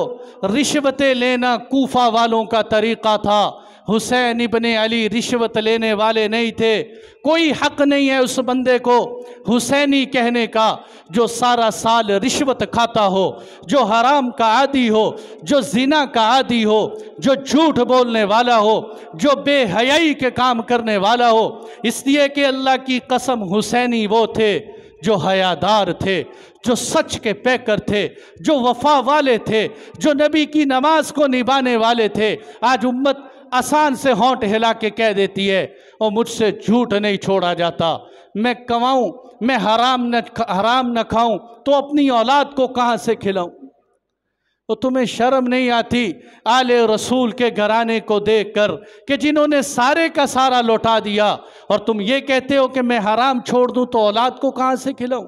Speaker 1: रिश्वतें लेना कूफा वालों का तरीक़ा था। हुसैन इब्ने अली रिश्वत लेने वाले नहीं थे। कोई हक नहीं है उस बंदे को हुसैनी कहने का जो सारा साल रिश्वत खाता हो, जो हराम का आदी हो, जो जिना का आदी हो, जो झूठ बोलने वाला हो, जो बेहयाई के काम करने वाला हो। इसलिए कि अल्लाह की कसम हुसैनी वो थे जो हयादार थे, जो सच के पैकर थे, जो वफा वाले थे, जो नबी की नमाज को निभाने वाले थे। आज उम्मत आसान से होंठ हिला के कह देती है और मुझसे झूठ नहीं छोड़ा जाता, मैं कमाऊं, मैं हराम न खाऊं तो अपनी औलाद को कहाँ से खिलाऊं। तो तुम्हें शर्म नहीं आती आले रसूल के घराने को देखकर कि जिन्होंने सारे का सारा लौटा दिया और तुम ये कहते हो कि मैं हराम छोड़ दूं तो औलाद को कहाँ से खिलाऊं।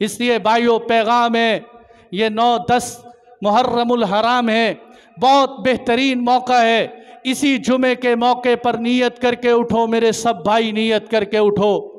Speaker 1: इसलिए भाइयों, पैगाम है, ये 9-10 मुहर्रमुल हराम है, बहुत बेहतरीन मौका है। इसी जुमे के मौके पर नियत करके उठो मेरे सब भाई, नियत करके उठो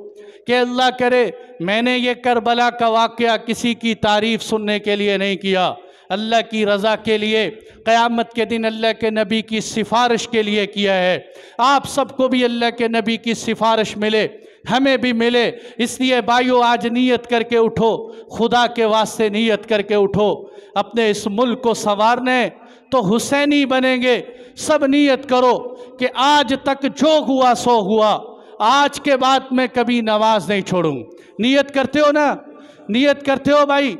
Speaker 1: कि अल्लाह करे मैंने ये करबला का वाक़या किसी की तारीफ़ सुनने के लिए नहीं किया, अल्लाह की रज़ा के लिए, क़यामत के दिन अल्लाह के नबी की सिफारिश के लिए किया है। आप सबको भी अल्लाह के नबी की सिफारिश मिले, हमें भी मिले। इसलिए भाइयों, आज नियत करके उठो, खुदा के वास्ते नियत करके उठो। अपने इस मुल्क को संवारने तो हुसैनी बनेंगे। सब नियत करो कि आज तक जो हुआ सो हुआ, आज के बाद मैं कभी नमाज नहीं छोड़ूं। नियत करते हो ना? नियत करते हो भाई?